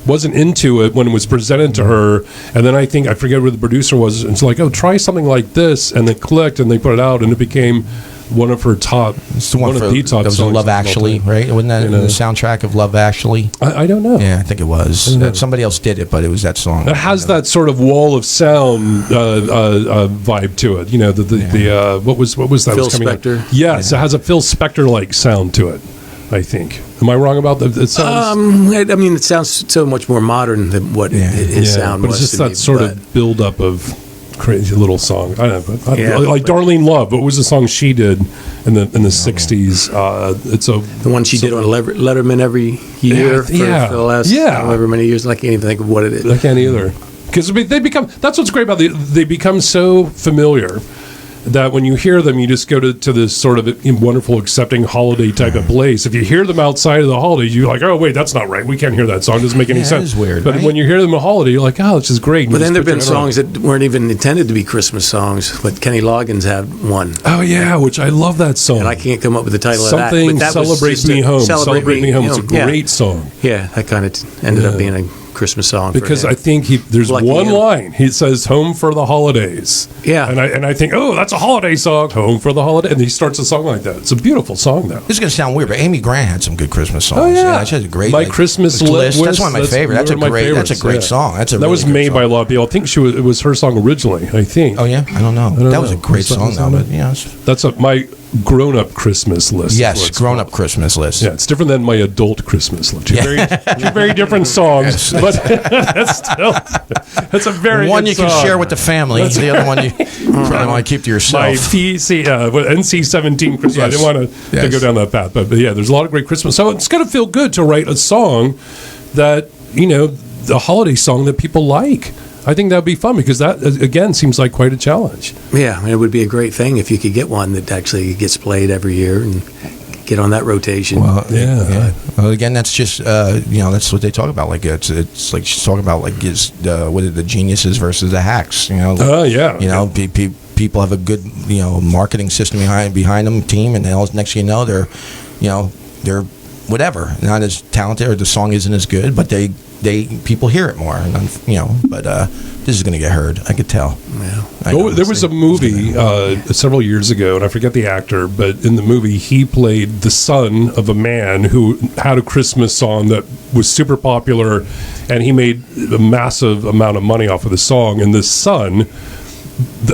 wasn't into it when it was presented to her. And then I forget where the producer was. And it's like, oh, try something like this, and it clicked, and they put it out, and it became one of her top. It's the one of the top. That was Love Actually, right? Wasn't that in the soundtrack of Love Actually? I don't know. Yeah, I think it was. Somebody else did it, but it was that song. It has that sort of wall of sound vibe to it. What was that? Phil was coming Spector. Out? Yes, it has a Phil Spector like sound to it. I think. Am I wrong about that? It sounds. I mean, it sounds so much more modern than what his sound was. But it's just that sort of build up of crazy little song. I don't know, like Darlene Love. What was the song she did in the 60s? It's the one she did on Letterman every year for the last however many years. And I can't even think of what it is. I can't either, because they become. That's what's great about they become so familiar that when you hear them, you just go to this sort of wonderful, accepting holiday type of place. If you hear them outside of the holidays, you're like, oh, wait, that's not right. We can't hear that song. It doesn't make any sense. That is weird. But when you hear them a holiday, you're like, oh, this is great. But then there have been songs that weren't even intended to be Christmas songs, but Kenny Loggins had one. Oh, yeah, which I love that song. And I can't come up with the title Something of that. Celebrate Me Home. Celebrate Me Home. It's a great song. Yeah, that kind of ended up being a Christmas song because for him. I think there's one line he says home for the holidays, and I think, oh, that's a holiday song, home for the holiday, and he starts a song like that. It's a beautiful song though. This is gonna sound weird, but Amy Grant had some good Christmas songs. Oh yeah, she has a great Christmas list. That's one of my favorites. That's a great song. That was made by a lot of people. I think it was her song originally, I think. Oh yeah, I don't know. That was a great song though. But that's my grown-up Christmas list. Yes, grown-up Christmas list. Yeah, it's different than my adult Christmas list. Two very different songs, but that's a very one good you song. Can share with the family. The other one you probably want to keep to yourself. My NC-17 Christmas. I didn't want to go down that path, but yeah, there's a lot of great Christmas. So it's going to feel good to write a song that the holiday song that people like. I think that would be fun because that, again, seems like quite a challenge. Yeah, it would be a great thing if you could get one that actually gets played every year and get on that rotation. Well, Well, again, that's just that's what they talk about. Like it's like she's talking about like what are the geniuses versus the hacks. People have a good marketing system behind them, team, and next thing you know they're whatever, not as talented, or the song isn't as good, but people hear it more, but this is going to get heard. I could tell. Yeah. There was a movie several years ago, and I forget the actor, but in the movie he played the son of a man who had a Christmas song that was super popular, and he made a massive amount of money off of the song. And the son,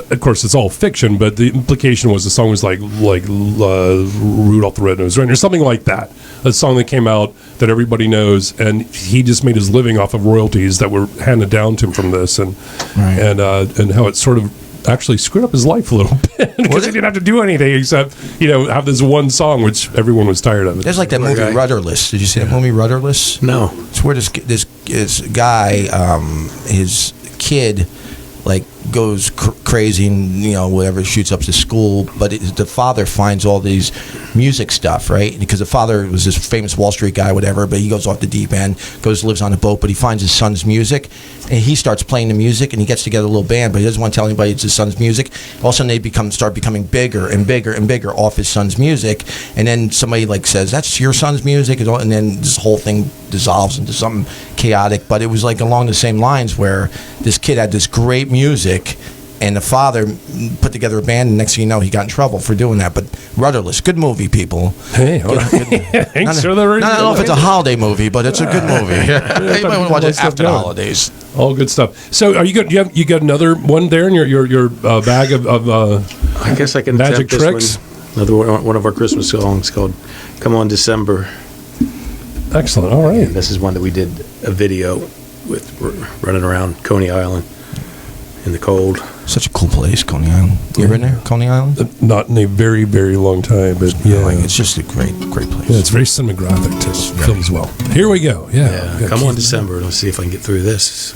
of course, it's all fiction, but the implication was the song was like Rudolph the Red-Nosed Reindeer, or something like that. A song that came out that everybody knows, and he just made his living off of royalties that were handed down to him from this, and how it sort of actually screwed up his life a little bit because he didn't have to do anything except have this one song, which everyone was tired of. There's like that movie Rudderless. Did you see that movie Rudderless? No. It's where this guy, his kid, like goes crazy and whatever, shoots up the school, but the father finds all these music stuff, right? Because the father was this famous Wall Street guy, whatever, but he goes off the deep end, lives on a boat, but he finds his son's music, and he starts playing the music, and he gets together a little band, but he doesn't want to tell anybody it's his son's music. All of a sudden they start becoming bigger and bigger and bigger off his son's music, and then somebody says, that's your son's music, and then this whole thing dissolves into something chaotic. But it was like along the same lines where this kid had this great music, and the father put together a band, and next thing you know, he got in trouble for doing that. But Rudderless. Good movie, people. Hey, all right. Thanks for the I don't know if it's a holiday movie, but it's a good movie. You might want to watch it after the holidays. All good stuff. So, are you good? You got another one there in your bag of I guess I can magic attempt this tricks. Another one of our Christmas songs called "Come On December." Excellent. All right. And this is one that we did a video with running around Coney Island in the cold. Such a cool place, Coney Island. You ever been there, Coney Island? Not in a very, very long time, but yeah, it's just a great place. Yeah, it's very cinematographic too. Filmed well. Here we go. Yeah. Come on, December. Let's see if I can get through this.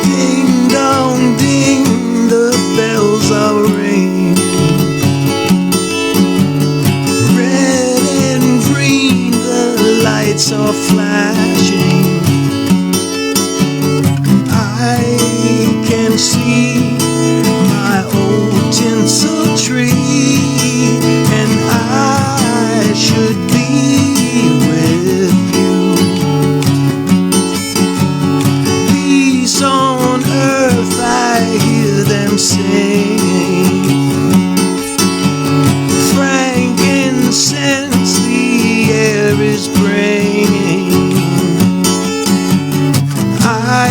Ding dong ding, the bells are ringing. Red and green, the lights are flashing. I can see my old tinsel tree, and I should be with you. Peace on earth, I hear them singing. Frankincense, the air is bringing. I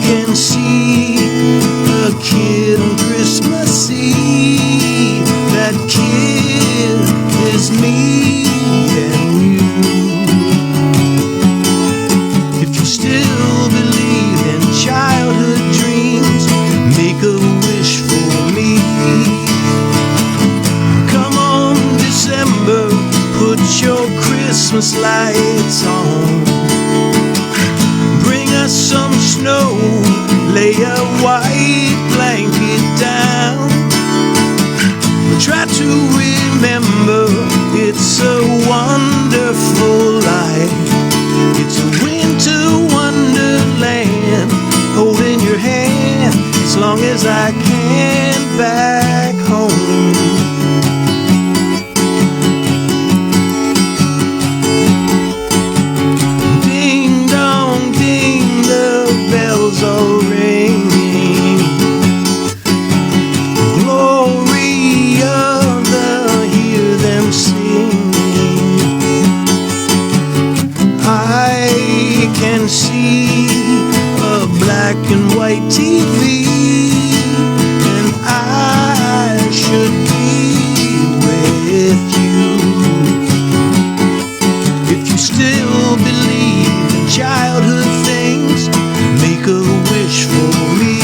can see a kid on Christmas Eve. That kid is me and you. If you still believe in childhood dreams, make a wish for me. Come on, December, put your Christmas lights on. Bring us some snow, lay a white blanket down. Try to remember, it's a wonderful life. It's a winter wonderland, holding your hand as long as I can back home. Ding dong ding, the bells are ringing. Gloria, hear them singing. I can see a black and white TV, and I should be with you. If you still believe in childhood things, make a wish for me.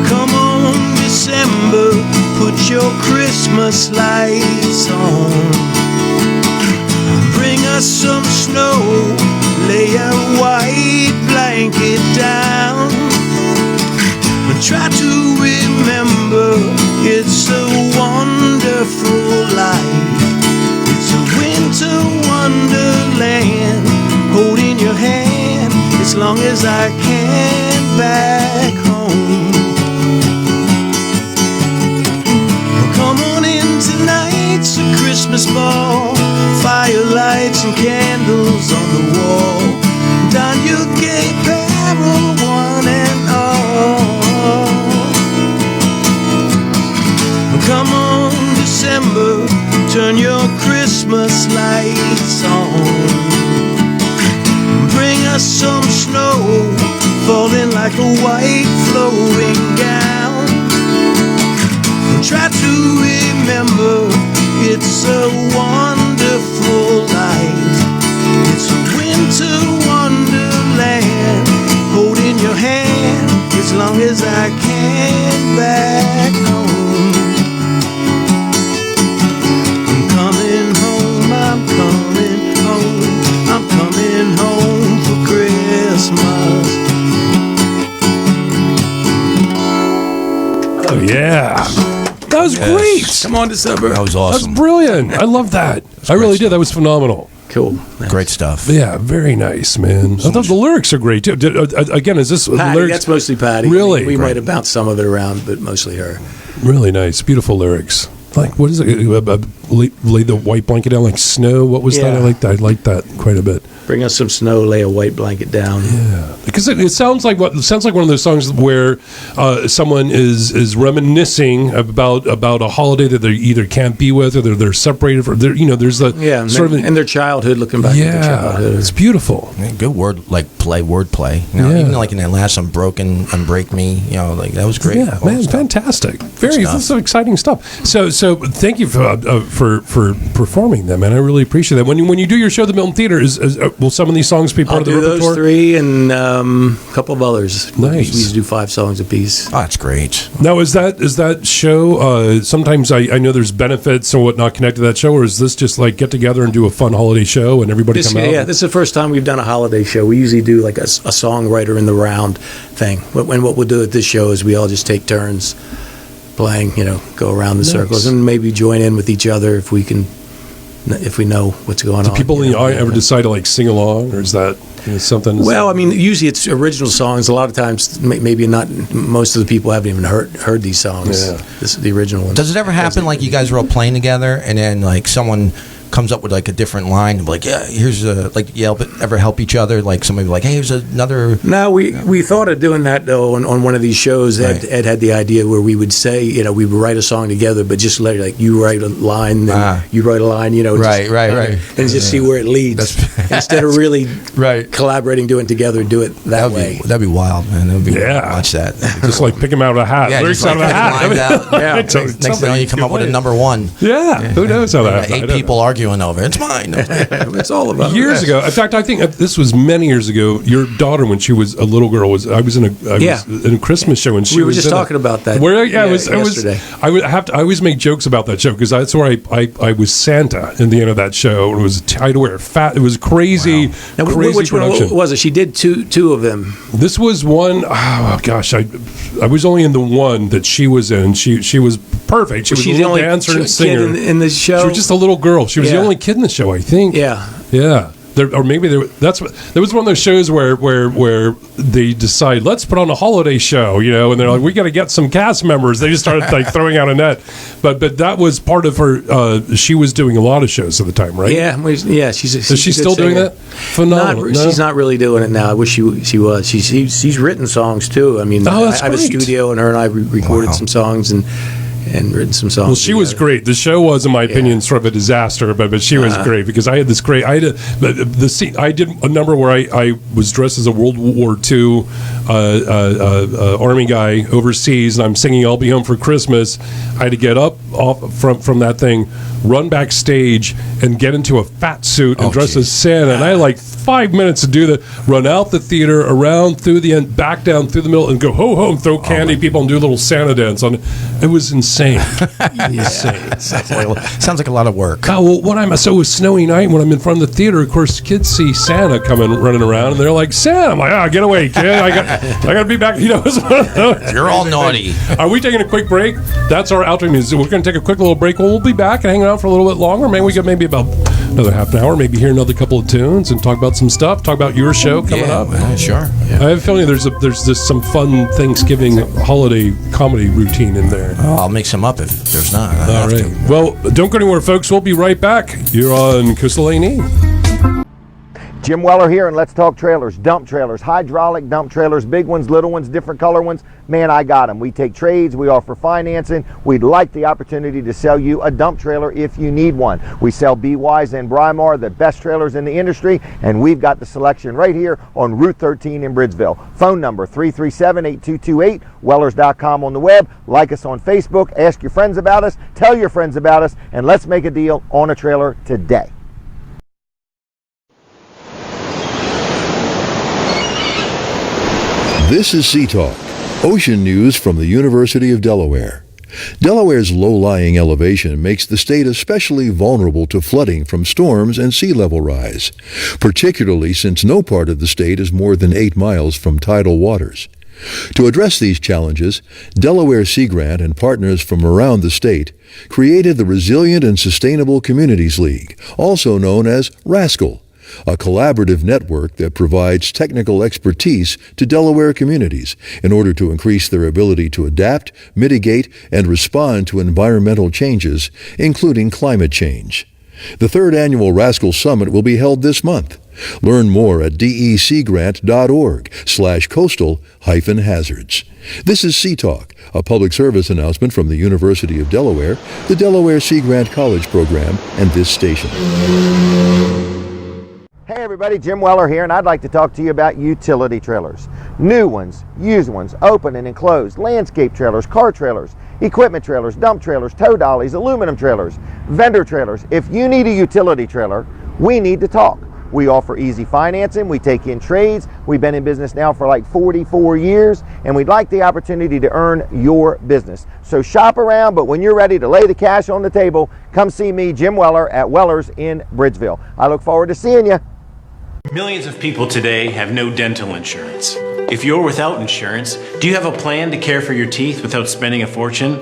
Come on, December, put your Christmas lights on. Bring us some snow, lay a white blanket down. Try to remember, it's a wonderful life. It's a winter wonderland, holding your hand as long as I can back home. Come on in tonight, it's a Christmas ball. Firelights and candles on the wall. Don your gay apparel, one and all. Come on, December, turn your Christmas lights on. Bring us some snow, falling like a white flowing gown. Try to remember, it's a wonderful life. It's a winter wonderland, holding your hand as long as I can back home. I'm coming home, I'm coming home, I'm coming home for Christmas. Oh yeah. That was great. Come on, December. That was awesome. That's brilliant. I love that. I really did. That was phenomenal. Cool. Nice. Great stuff. Yeah, very nice, man. I thought the lyrics are great too. Again, is this Patty? lyrics? That's mostly Patty. Really? We might have bounced some of it around, but mostly her. Really nice, beautiful lyrics. Like, what is it? lay the white blanket down like snow. What was that? I like that quite a bit. Bring us some snow, lay a white blanket down. Yeah, because it sounds like one of those songs where someone is reminiscing about a holiday that they either can't be with or they're separated from. There's the and their childhood, looking back at their childhood. It's beautiful. Yeah, good word play. Even like in that last Unbreak Me, that was great. Yeah, man, fantastic. This is exciting stuff. So thank you for performing them, man. I really appreciate that. When you do your show at the Milton Theater, will some of these songs be part of the repertoire? Those 3 and a couple of others. Nice. We used to do 5 songs apiece. Oh, that's great. Now, is that show? Sometimes I know there's benefits and whatnot connected to that show, or is this just like get together and do a fun holiday show and everybody come out? Yeah, this is the first time we've done a holiday show. We usually do like a songwriter in the round thing. When what we'll do at this show is we all just take turns playing, go around the circles and maybe join in with each other if we know what's going on. Do people in the audience ever decide to like sing along, or is that something? Well, I mean, usually it's original songs. A lot of times, maybe not. Most of the people haven't even heard these songs. Yeah. This is the original one. Does it ever happen like you guys are all playing together and then like someone comes up with like a different line and like, yeah, here's like you ever help each other, like somebody be like, hey, here's another. No, we thought of doing that though on one of these shows. Right. Ed had the idea where we would say, we would write a song together, but just let like you write a line and you write a line, right, and just see where it leads instead of really collaborating, doing it together, do it that way. That'd be wild, man. That'd be watch that. Just like pick them out of a hat. Yeah, lyrics out of a hat. Next thing you come up with a number one. Yeah, who knows how that? 8 people arguing over it's mine. It's all about years ago. In fact, I think this was many years ago. Your daughter, when she was a little girl, was I was in a Christmas show, and she we were just talking about that. Where yesterday. I would have to. I always make jokes about that show because that's where I was Santa in the end of that show. It was I had to wear fat. It was crazy. Wow. Now, crazy which production. one was it? She did two of them. This was one. Oh gosh, I was only in the one that she was in. She was perfect. She was a little dancer and singer in the show. She was just a little girl. She was the only kid in the show, I think. Yeah. Or maybe there was one of those shows where they decide let's put on a holiday show, and they're like we got to get some cast members. They just started like throwing out a net, but that was part of her. She was doing a lot of shows at the time, right? Yeah. Is she still doing that? Phenomenal. She's not really doing it now. I wish she was. She's written songs too. I mean, I have a studio, and her and I recorded some songs and written some songs. Well, she was great. The show was, in my opinion, sort of a disaster, but she was great because I had this great. I did a number where I was dressed as a World War II Army guy overseas, and I'm singing "I'll Be Home for Christmas." I had to get up off from that thing, run backstage, and get into a fat suit and dress as Santa. And I had like 5 minutes to do that. Run out the theater, around through the end, back down through the middle, and go ho ho and throw candy at people and do a little Santa dance on it. It was insane. Insane. Sounds like a lot of work. Oh, well, so it was snowy night when I'm in front of the theater. Of course, kids see Santa coming running around, and they're like, "Santa!" I'm like, get away, kid! I got to be back. You're all naughty. Are we taking a quick break? That's our outro music. We're going to take a quick little break. We'll be back and hang out for a little bit longer. Maybe we got about another half an hour. Maybe hear another couple of tunes and talk about some stuff. Talk about your show coming up. Sure. Yeah. I have a feeling there's just some fun Thanksgiving holiday comedy routine in there. Oh, I'll make some up if there's not. All right. Well, don't go anywhere, folks. We'll be right back. You're on Coastal A&E. Jim Weller here, and let's talk trailers. Dump trailers, hydraulic dump trailers, big ones, little ones, different color ones. Man, I got them. We take trades, we offer financing. We'd like the opportunity to sell you a dump trailer if you need one. We sell BYs and Brymar, the best trailers in the industry, and we've got the selection right here on Route 13 in Bridgeville. Phone number 337-8228, Wellers.com on the web. Like us on Facebook, ask your friends about us, tell your friends about us, and let's make a deal on a trailer today. This is Sea Talk, ocean news from the University of Delaware. Delaware's low-lying elevation makes the state especially vulnerable to flooding from storms and sea level rise, particularly since no part of the state is more than 8 miles from tidal waters. To address these challenges, Delaware Sea Grant and partners from around the state created the Resilient and Sustainable Communities League, also known as RASCL, a collaborative network that provides technical expertise to Delaware communities in order to increase their ability to adapt, mitigate, and respond to environmental changes, including climate change. The third annual Rascal Summit will be held this month. Learn more at decgrant.org/coastal-hazards. This is Sea Talk, a public service announcement from the University of Delaware, the Delaware Sea Grant College Program, and this station. Hey everybody, Jim Weller here, and I'd like to talk to you about utility trailers. New ones, used ones, open and enclosed, landscape trailers, car trailers, equipment trailers, dump trailers, tow dollies, aluminum trailers, vendor trailers. If you need a utility trailer, we need to talk. We offer easy financing, we take in trades, we've been in business now for like 44 years, and we'd like the opportunity to earn your business. So shop around, but when you're ready to lay the cash on the table, come see me, Jim Weller, at Weller's in Bridgeville. I look forward to seeing you. Millions of people today have no dental insurance. If you're without insurance, do you have a plan to care for your teeth without spending a fortune?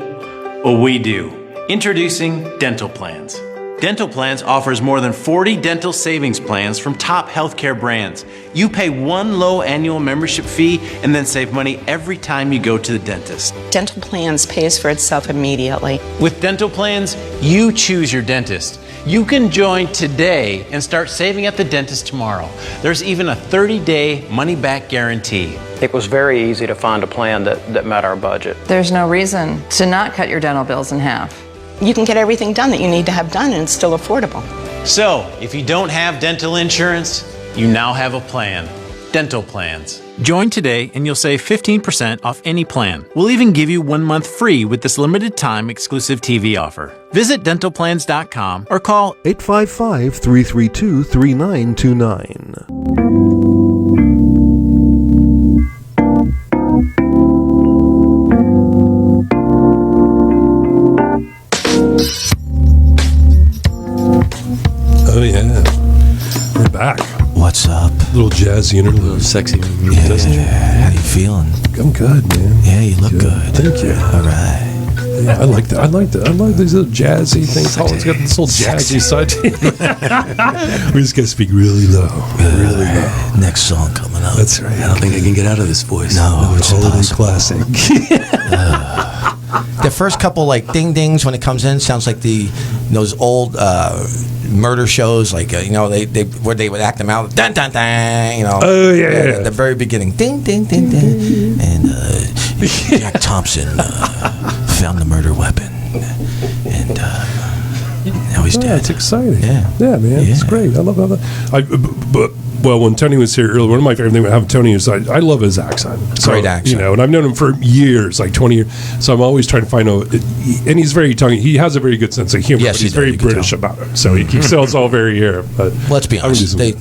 Well, we do. Introducing Dental Plans. Dental Plans offers more than 40 dental savings plans from top healthcare brands. You pay one low annual membership fee and then save money every time you go to the dentist. Dental Plans pays for itself immediately. With Dental Plans, you choose your dentist. You can join today and start saving at the dentist tomorrow. There's even a 30-day money-back guarantee. It was very easy to find a plan that met our budget. There's no reason to not cut your dental bills in half. You can get everything done that you need to have done, and it's still affordable. So, if you don't have dental insurance, you now have a plan. Dental Plans. Join today and you'll save 15% off any plan. We'll even give you 1 month free with this limited time exclusive TV offer. Visit dentalplans.com or call 855-332-3929. Oh yeah, we're back. What's up? A little jazzy interlude, a little sexy. Yeah. How you feeling? I'm good, man. Yeah, you look good. Thank you. All right. Yeah, I like that. I like these little jazzy things. Colin's got this little jazzy side. We just gotta speak really low, really low. Next song coming up. That's right. I don't think I can get out of this voice. No, it's totally classic. The first couple like ding dings when it comes in sounds like those old murder shows, like they where they would act them out, dun dun dun, Oh yeah. At the very beginning, ding ding ding ding, and Jack Thompson found the murder weapon, and now he's dead. It's exciting. Yeah, man, it's great. I love that. Well, when Tony was here earlier, one of my favorite things about having Tony is I love his accent. So, great accent. And I've known him for years, like 20 years. So I'm always trying to find out. And he's very tongue. He has a very good sense of humor. Yes, but he's very British about it. So he keeps it all very here. But let's be honest, they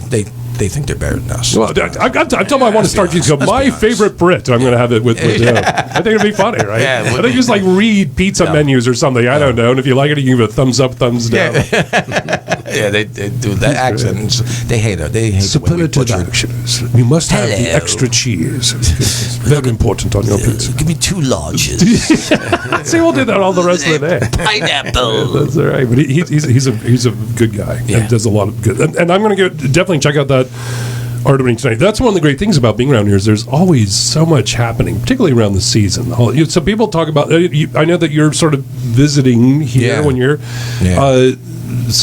think they're better than us. Well, I told him I want to start using my favorite Brit. I'm going to have it with him. I think it'd be funny, right? Yeah, I think just like read pizza menus or something. I don't know. And if you like it, you give it a thumbs up, thumbs down. Yeah, they do that accent. They hate it. They hate superlative actions. You must have the extra cheese. It's very important on your pizza. Give me 2 larges. See, we'll do that all the rest of the day. Pineapple. That's all right. But he's a good guy and does a lot of good. And I'm going to definitely check out that art opening tonight. That's one of the great things about being around here is there's always so much happening, particularly around the season. So people talk about. I know that you're sort of visiting here when you're. Yeah.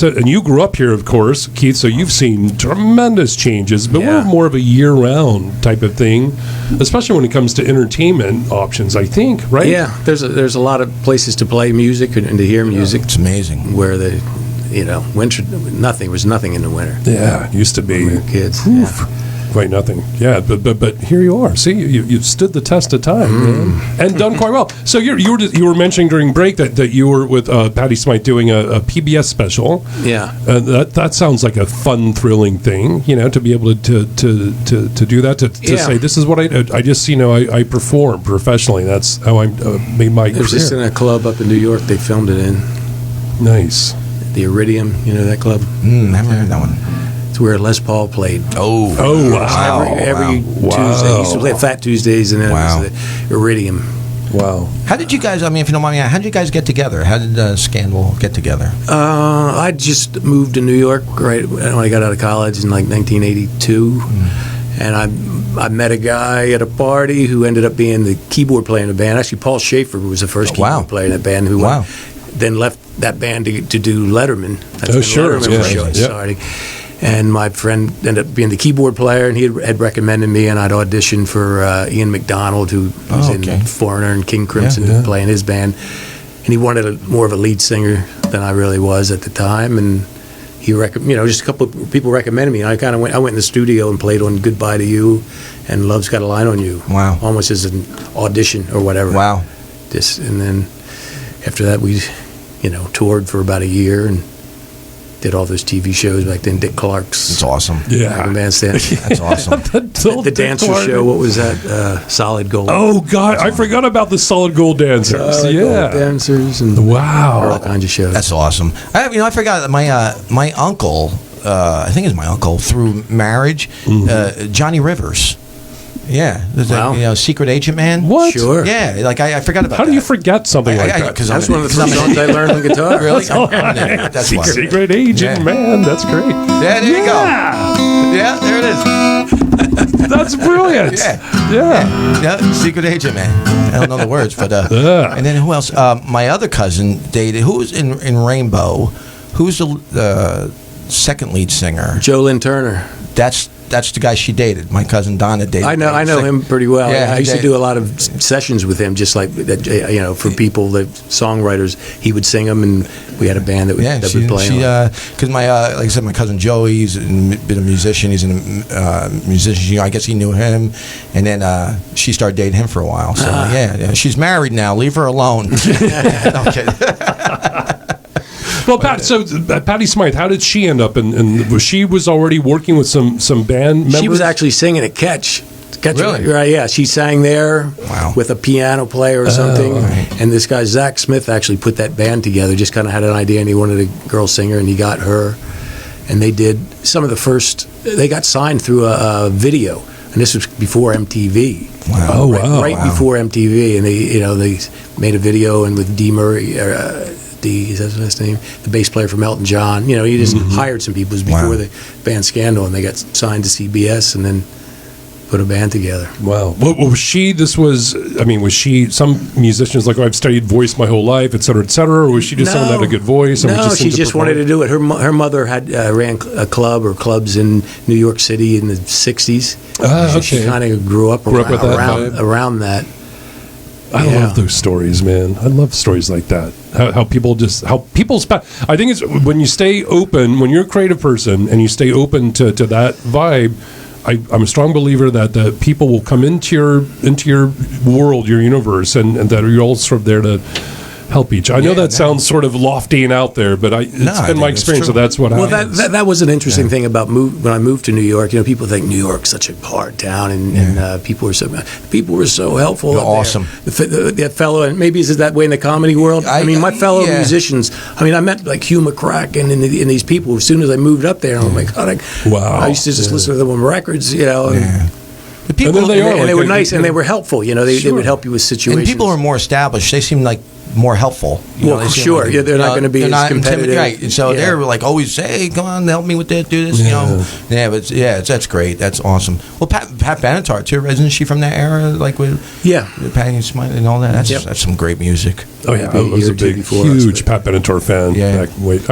And you grew up here, of course, Keith, so you've seen tremendous changes, but we're more of a year-round type of thing, especially when it comes to entertainment options, I think, right? Yeah, there's a lot of places to play music and to hear music. It's amazing. Where winter, was nothing in the winter. Yeah, it used to be. When we were kids. Quite nothing. Yeah, but here you are. See, you've stood the test of time, man, and done quite well. So you were mentioning during break that you were with Patty Smythe doing a PBS special. Yeah, that sounds like a fun, thrilling thing. To be able to do that to say this is what I just I perform professionally. That's how I made my career. It was just in a club up in New York. They filmed it in. Nice. The Iridium, that club. I haven't heard that one. It's where Les Paul played. Oh, wow. Every Tuesday. He used to play Fat Tuesdays, and then it was the Iridium. Wow. How did you guys? I mean, if you don't mind me, how did you guys get together? How did Scandal get together? I just moved to New York right when I got out of college in like 1982, and I met a guy at a party who ended up being the keyboard player in the band. Actually, Paul Schaefer was the first keyboard player in the band who then left that band to do Letterman. That's Letterman show starting. And my friend ended up being the keyboard player, and he had recommended me, and I'd auditioned for Ian McDonald, who was in Foreigner and King Crimson, playing his band. And he wanted more of a lead singer than I really was at the time, and he just a couple of people recommended me, and I went in the studio and played on Goodbye to You and Love's Got a Line on You. Wow. Almost as an audition or whatever. Wow. And then after that we, toured for about a year and did all those TV shows back then. Dick Clark's. It's awesome. Yeah. Bandstand. That's awesome. the dancer Clark show. What was that? Solid Gold. Oh God, I forgot about the Solid Gold dancers. Solid Gold dancers and all kinds of shows. That's awesome. I forgot that my uncle. I think it's my uncle through marriage. Johnny Rivers. Yeah, Secret Agent Man. What? Sure. Yeah, like I forgot about. How do you forget something like that? Because that's one of the first songs I learned on guitar. Really? That's why. Secret Agent Man. That's great. Yeah, there you go. Yeah, there it is. That's brilliant. Yeah. Secret Agent Man. I don't know the words, but and then who else? My other cousin dated. Who was in Rainbow? Who's the second lead singer? Joe Lynn Turner. That's the guy she dated. My cousin Donna dated. I know him pretty well. Yeah, I used to do a lot of sessions with him, just like that. For people, the songwriters, he would sing them, and we had a band that would play. Because like I said, my cousin Joey, he's been a musician. He's a musician. I guess he knew him, and then she started dating him for a while. So she's married now. Leave her alone. Okay. Well, Patti Smythe, how did she end up? She was already working with some band members? She was actually singing at Catch. Really? Right, yeah. She sang there with a piano player or something. Right. And this guy, Zach Smith, actually put that band together, just kind of had an idea, and he wanted a girl singer, and he got her. And they did some of the first, they got signed through a video. And this was before MTV. Wow. Oh, wow. Right before MTV. And they made a video, and with Dee Murray, is that his name? The bass player from Elton John. He just hired some people. It was before the band Scandal, and they got signed to CBS and then put a band together. Wow. Well, was she some musicians like, I've studied voice my whole life, et cetera, or was she just someone that had a good voice? No, she just wanted to do it. Her mother had ran a club or clubs in New York City in the 60s. Okay. She kind of grew up around that. I love those stories, man. I love stories like that. How people's. I think it's when you stay open, when you're a creative person and you stay open to that vibe. I'm a strong believer that people will come into your world, your universe, and that you're all sort of there to help each. I know that sounds sort of lofty and out there, but it's been my experience, so that's what happens. Well, that was an interesting thing about when I moved to New York. People think New York's such a hard town, and people were so helpful. Awesome. The fellow, and maybe is that way in the comedy world. My fellow musicians. I met like Hugh McCrack and these people as soon as I moved up there. And I'm like, wow! I used to just listen to them on records, The people, and they were nice and they were helpful. They would help you with situations. And people are more established. They seem like more helpful. Sure. Like, they're not going to be as competitive. Right. So they're like always, hey, come on, help me with that, do this. That's great. That's awesome. Well, Pat Benatar too. Isn't she from that era? Like with Patti Smythe and all that. That's some great music. Oh yeah, I was a huge Pat Benatar fan.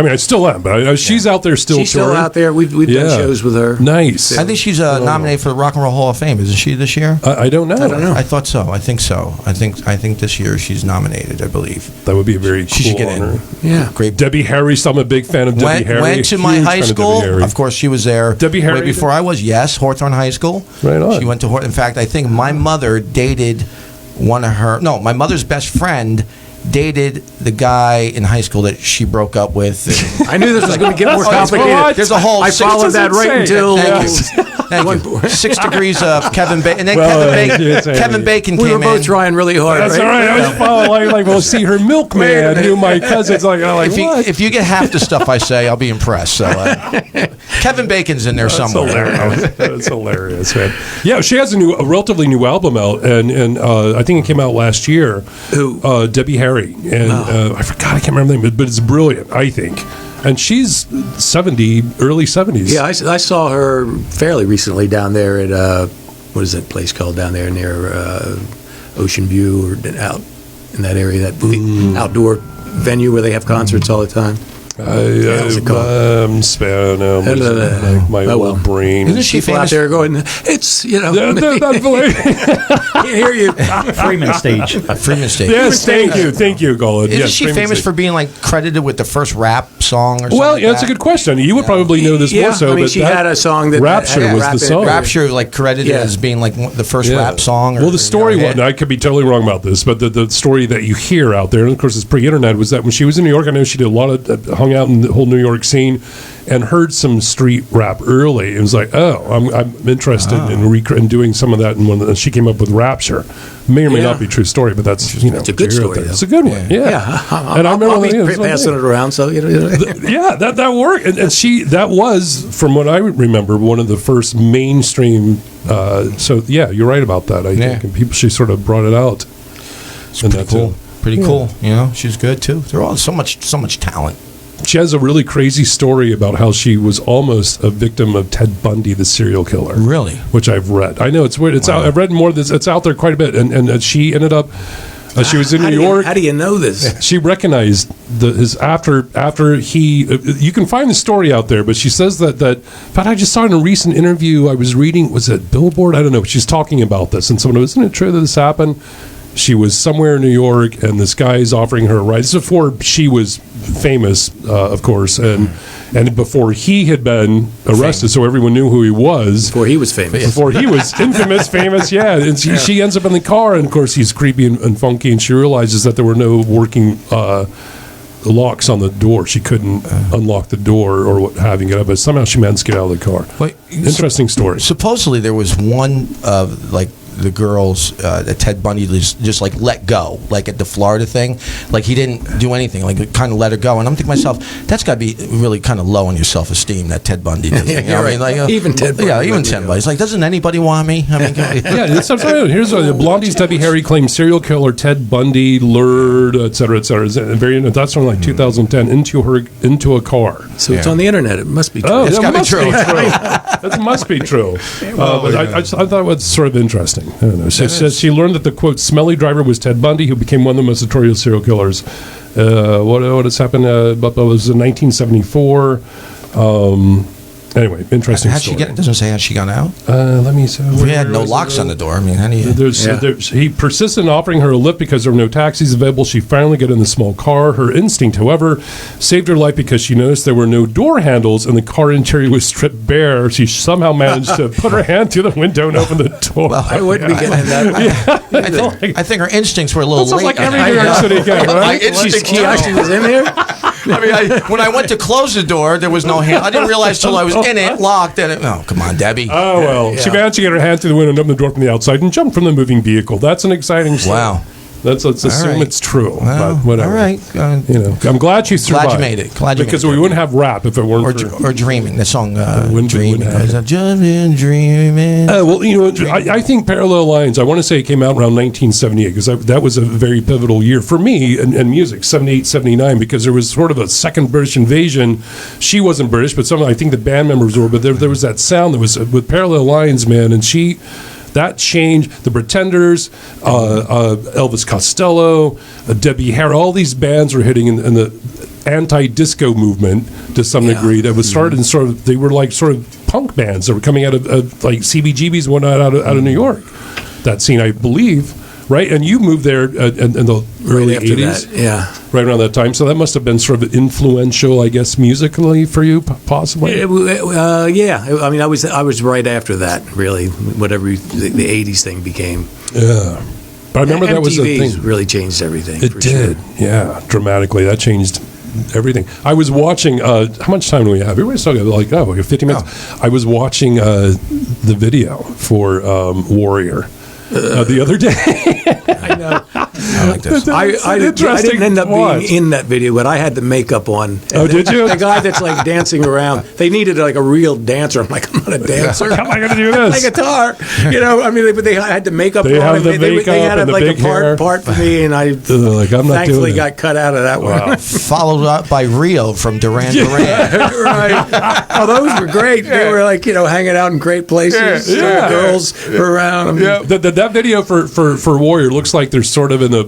I still am, but she's out there still. She's still out there. We've done shows with her. Nice. I think she's nominated for the Rock and Roll Hall of Fame. Isn't she this year? I don't know. I thought so. I think so. I think this year she's nominated. I believe that would be a very cool honor. Yeah, great. Debbie Harry. So I'm a big fan of Debbie Harry. Went to my high school. Of course, she was there. Debbie Harry way before I was. Yes, Hawthorne High School. Right on. She went to Hawthorne. In fact, I think my mother dated my mother's best friend dated the guy in high school that she broke up with. I knew this was going to get more complicated. There's a whole. I followed that right until. Thank you. 6 degrees of Kevin Bacon. And then Kevin Bacon came in. We were both trying really hard. That's all right. I was following, well, see, her milkman knew my cousin's what? If you get half the stuff I say, I'll be impressed. So Kevin Bacon's in there somewhere. That's hilarious, man. Yeah, she has a relatively new album out, and I think it came out last year. Who? Debbie Harry. And I forgot, I can't remember the name, but it's brilliant, I think. And she's 70, early 70s. Yeah, I saw her fairly recently down there at, what is that place called down there near Ocean View or out in that area, that outdoor venue where they have concerts all the time. I'm spare now. My old brain. Isn't she famous out there going? It's can't hear you. Freeman Stage. Freeman Stage. Yes, thank you, Colin. Isn't she famous for being credited with the first rap song or something? Well, yeah, that's a good question. You would probably know this more so. I mean, she had a song that Rapture was the song. Rapture, credited as being the first rap song. Well, the story was, I could be totally wrong about this, but the story that you hear out there, and of course it's pre-internet, was that when she was in New York, I know she did a lot of hung out in the whole New York scene and heard some street rap early. It was like, I'm interested in doing some of that. And she came up with Rapture. May or may not be a true story, but that's it's a good story. It's a good one. Yeah. And I remember passing it around. So that worked. And that was, from what I remember, one of the first mainstream. So you're right about that. I think, and she sort of brought it out. It's pretty cool. Pretty cool. She's good too. They're all so much talent. She has a really crazy story about how she was almost a victim of Ted Bundy, the serial killer. Really? Which I've read. I know it's weird. Out, I've read more of this. It's out there quite a bit. And she ended up. She was in New York. How do you know this? She recognized his after he. You can find the story out there, but she says that. In fact, I just saw in a recent interview I was reading. Was it Billboard? I don't know. She's talking about this, and someone, isn't it true that this happened? She was somewhere in New York, and this guy is offering her a ride. This is before she was famous, of course, and before he had been arrested, so everyone knew who he was. Before he was famous. Before he was infamous, famous, yeah. And she ends up in the car, and of course he's creepy and funky, and she realizes that there were no working locks on the door. She couldn't unlock the door or what having it up, but somehow she managed to get out of the car. Interesting story. Supposedly there was one of the girls that Ted Bundy just let go, at the Florida thing. He didn't do anything, kind of let her go. And I'm thinking to myself, that's got to be really kind of low on your self-esteem, that Ted Bundy does. Even Ted Bundy. Yeah, even Ted Bundy's doesn't anybody want me? I mean, here's Blondie's Debbie Harry claims serial killer Ted Bundy lured, et cetera, et cetera. That's from 2010 into a car. So it's on the internet. It must be true. Oh, it's got to be true. That must be true. But I thought it was sort of interesting. I don't know. She says she learned that the quote smelly driver was Ted Bundy, who became one of the most notorious serial killers. What has happened? It was in 1974. Anyway, interesting story. It doesn't say how she got out. Let me see. We had no locks on the door. I mean, how do you... He persisted in offering her a lift because there were no taxis available. She finally got in the small car. Her instinct, however, saved her life because she noticed there were no door handles and the car interior was stripped bare. She somehow managed to put her hand through the window and open the door. Well, I wouldn't be getting that. I think her instincts were a little late. Like every New York City guy, right? She actually was in there? When I went to close the door, there was no hand. I didn't realize till I was in it, locked. Oh, come on, Debbie. Oh, well. She managed to get her hand through the window and open the door from the outside and jump from the moving vehicle. That's an exciting story. Wow. Let's assume it's true. Well, but whatever. All right. I'm glad she survived. Glad you made it. Because we wouldn't have rap if it weren't or Dreaming. The song Dreaming. I've just been dreaming. Well, I think Parallel Lines, I want to say it came out around 1978 because that was a very pivotal year for me in music, 78, 79, because there was sort of a second British invasion. She wasn't British, but I think the band members were, but there was that sound that was with Parallel Lines, man, and that changed. The Pretenders, Elvis Costello, Debbie Harry, all these bands were hitting in the anti-disco movement to some degree. That was started in they were sort of punk bands that were coming out of CBGBs and whatnot out of New York. That scene, I believe, right? And you moved there in the early 80s. Right around that time. So that must have been sort of influential, I guess, musically for you, possibly? Yeah. I mean, I was right after that, really, whatever the 80s thing became. Yeah. But I remember that was a MTV's thing. really changed everything. It did, yeah, dramatically. That changed everything. I was watching. How much time do we have? Everybody's talking like, we have 50 minutes. I was watching the video for Warrior the other day. I know. I like this. I didn't end up being in that video, but I had the makeup on. Oh, did you? The guy that's like dancing around. They needed like a real dancer. I'm like, I'm not a dancer. How am I going to do this? My guitar. But they had the makeup They on. have the makeup they had and the like big a hair. part for me, and I like, I'm not thankfully doing got cut out of that one. Followed up by Rio from Duran Duran. Right. Oh, those were great. They were like, hanging out in great places. Yeah. Girls were around them. Yeah. That video for Warrior looks like they're sort of in a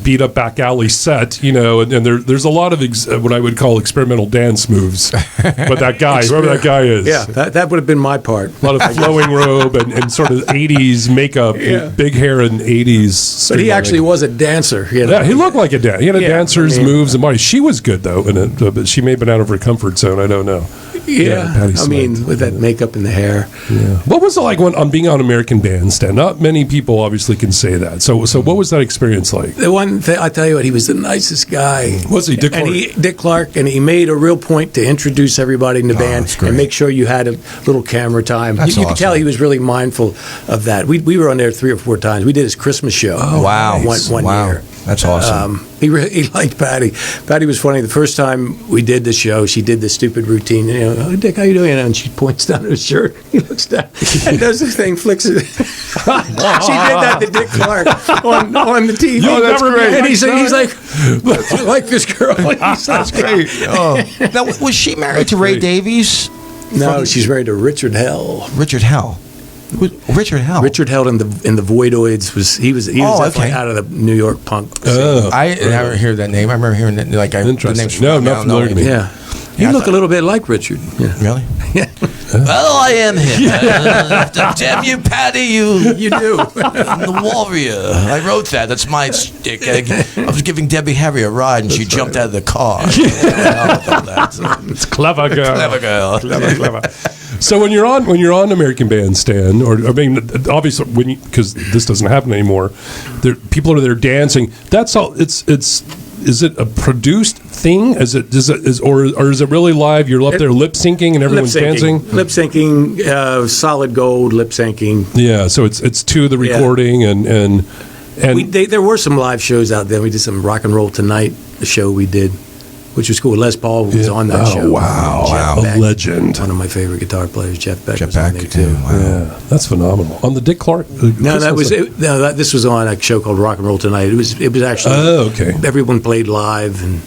beat up back alley set, and there's a lot of what I would call experimental dance moves. But that guy, whoever that guy is, yeah, that would have been my part. A lot of flowing robe and sort of 80s makeup, big hair and 80s. But he actually was a dancer. Yeah, he looked like a dancer. He had a dancer's moves and body. She was good though in it, but she may have been out of her comfort zone. I don't know. Yeah, I mean, with that makeup and the hair. Yeah. What was it like on being on American Bandstand? Not many people obviously can say that. So what was that experience like? The one thing, I tell you what, he was the nicest guy. Was he? Dick Clark? Dick Clark, and he made a real point to introduce everybody in the band and make sure you had a little camera time. You could tell he was really mindful of that. We were on there 3 or 4 times. We did his Christmas show. Oh, wow. One year. That's awesome. He liked Patty. Patty was funny. The first time we did the show, she did this stupid routine. Oh, Dick, how you doing? And she points down at his shirt. He looks down and does this thing, flicks it. She did that to Dick Clark on the TV. Oh, that's great. And he's like, I like this girl. That's great. Oh. Now, was she married to Ray Davies? No, she's married to Richard Hell. Richard Hell. Richard Hell. Richard Hell in the Voidoids was definitely out of the New York punk scene. I never hear that name. I remember hearing that. Like interesting. No, not familiar to me. Yeah. You look a little bit like Richard. Yeah. Really? Yeah. Well, I am him. Damn you, Patty, you do. I'm the warrior. I wrote that. That's my stick. I was giving Debbie Harry a ride, and she jumped out of the car. It's clever girl. Clever girl. Clever. So when you're on American Bandstand, or I mean, obviously, because this doesn't happen anymore, people are there dancing. That's all. Is it a produced thing? Is it really live? You're up there lip syncing and everyone's dancing. Lip syncing, solid gold lip syncing. Yeah, so it's to the recording and there were some live shows out there. We did some Rock and Roll Tonight, the show we did, which was cool. Les Paul was on that show. Wow, a legend. One of my favorite guitar players, Jeff Beck. Jeff Beck, too. Wow. Yeah, that's phenomenal. On the Dick Clark. This was on a show called Rock and Roll Tonight. It was actually. Oh, okay. Everyone played live and.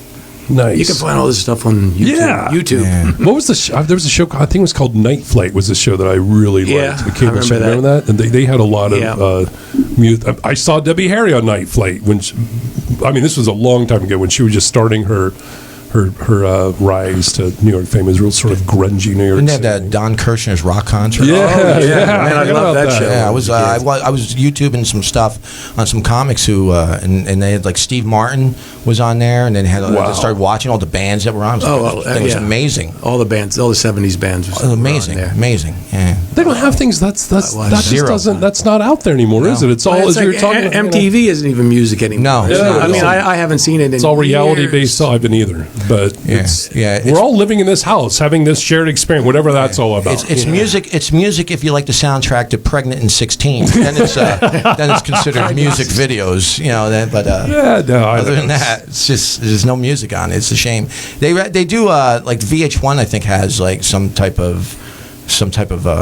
Nice. You can find all this stuff on YouTube. Yeah. YouTube. What was the show? There was a show, I think it was called Night Flight, was a show that I really liked. I remember that. And they had a lot of music. I saw Debbie Harry on Night Flight. This was a long time ago when she was just starting her rise to New York fame is real sort of grungy New York. Didn't they have that Don Kirshner's rock concert? Yeah, Man, I love that show. Yeah, I was YouTubing some stuff on some comics and they had like Steve Martin was on there, and then I started watching all the bands that were on. It was amazing. All the bands, all the '70s bands, was amazing, amazing. Yeah, they don't have things that's not out there anymore, is it? It's all as you're talking. MTV isn't even music anymore. No, I haven't seen it. It's all reality based. I haven't either. But we're all living in this house, having this shared experience, whatever that's all about. It's music. It's music. If you like the soundtrack to "Pregnant in 16," then it's considered music videos. Other than that, it's just there's no music on it. It's a shame. They do like VH1. I think has like some type of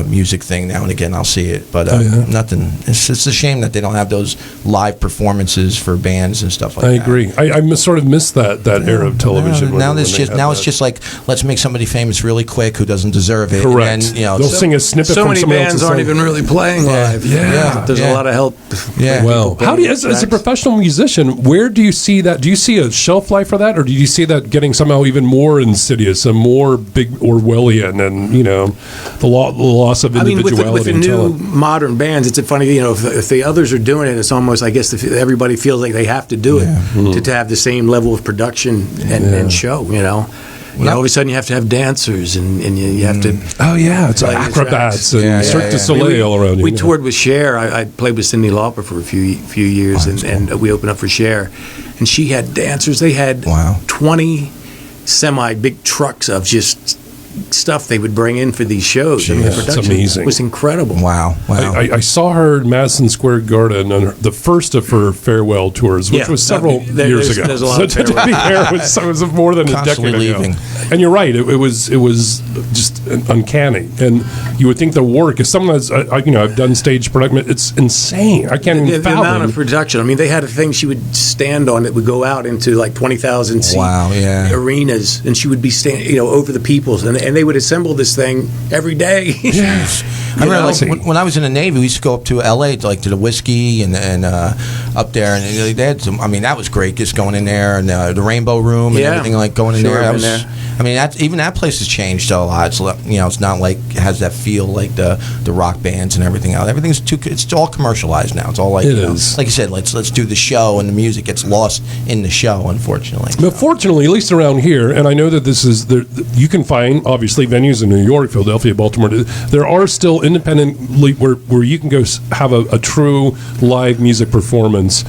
music thing now and again. I'll see it, but nothing. It's a shame that they don't have those live performances for bands and stuff like that. I agree. I sort of missed that era of television. Now it's just like, let's make somebody famous really quick who doesn't deserve it. Correct. And then, they'll sing a snippet. So from many bands aren't even really playing live. There's a lot of help. Yeah. Well, how do you, as a professional musician, where do you see that? Do you see a shelf life for that, or do you see that getting somehow even more insidious and more big Orwellian, and the loss of individuality? With the new modern bands, it's a funny, if the others are doing it, it's almost, I guess, everybody feels like they have to do it to have the same level of production and show, all of a sudden you have to have dancers and you have to. Oh yeah, it's like acrobats and Cirque du Soleil all around. We toured with Cher. I played with Cyndi Lauper for a few years, and we opened up for Cher, and she had dancers. They had 20 semi-big trucks of just stuff they would bring in for these shows. I mean, the production it's amazing. was incredible. Wow. I saw her at Madison Square Garden on the first of her farewell tours, which was several years ago. There's a lot of to be there was more than a decade ago. And you're right. It was just uncanny. And you would think the work, as someone that's I've done stage production, it's insane. I can't even fathom the amount of production. I mean, they had a thing she would stand on that would go out into like 20,000 seat arenas, and she would be standing, over the people's, and they would assemble this thing every day. I remember when I was in the Navy, we used to go up to L.A. to the Whiskey and up there, and they had some. I mean, that was great, just going in there and the Rainbow Room and everything, like going in there. I mean, even that place has changed a lot. It's it's not like it has that feel like the rock bands and everything else. Everything's it's all commercialized now. It's all like like you said, let's do the show, and the music gets lost in the show, unfortunately. But fortunately, at least around here, and I know that this is you can find obviously venues in New York, Philadelphia, Baltimore. There are still independently where you can go have a true live music performance.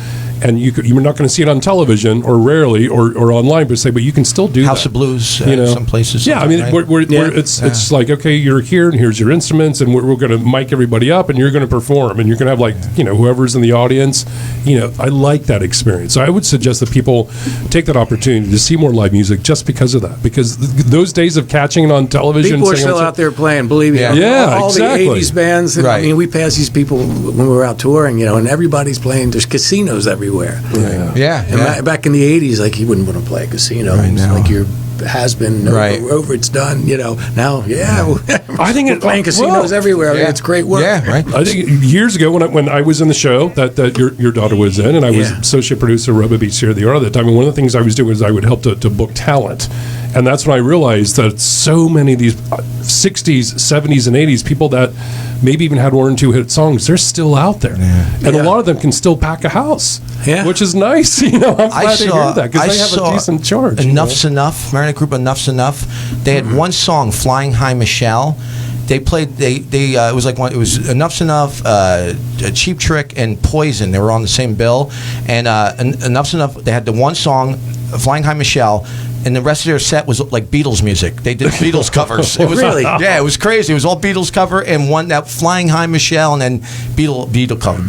And you're not going to see it on television, or rarely, or online, but you can still do House of Blues, some places. Yeah, I mean, it's like, okay, you're here, and here's your instruments, and we're going to mic everybody up, and you're going to perform, and you're going to have whoever's in the audience. I like that experience. So I would suggest that people take that opportunity to see more live music just because of that. Because those days of catching it on television, people are still out there playing. Believe me, all exactly. the '80s bands. I mean, we pass these people when we were out touring, and everybody's playing. There's casinos everywhere. And back in the '80s, like, you wouldn't want to play a casino. It's like your has been over. It's done. Now, I think we're playing casinos everywhere. It's great work. I think years ago when I was in the show that your daughter was in, and I was associate producer of Rubber Beach Sierra the Art at the time, and one of the things I was doing was I would help to book talent. And that's when I realized that so many of these 60s, 70s, and 80s people that maybe even had 1 or 2 hit songs, they're still out there. And a lot of them can still pack a house, which is nice. I'm glad to hear that, because they have a decent charge. Enough's Enough, Mariner Group, Enough's Enough. They had one song, Flying High Michelle. They played. It was like it was Enough's Enough, Cheap Trick, and Poison. They were on the same bill. And Enough's Enough. They had the one song, Flying High Michelle. And the rest of their set was like Beatles music. They did Beatles covers. It was, really? Yeah, it was crazy. It was all Beatles cover, and one that Flying High Michelle, and then Beatle cover.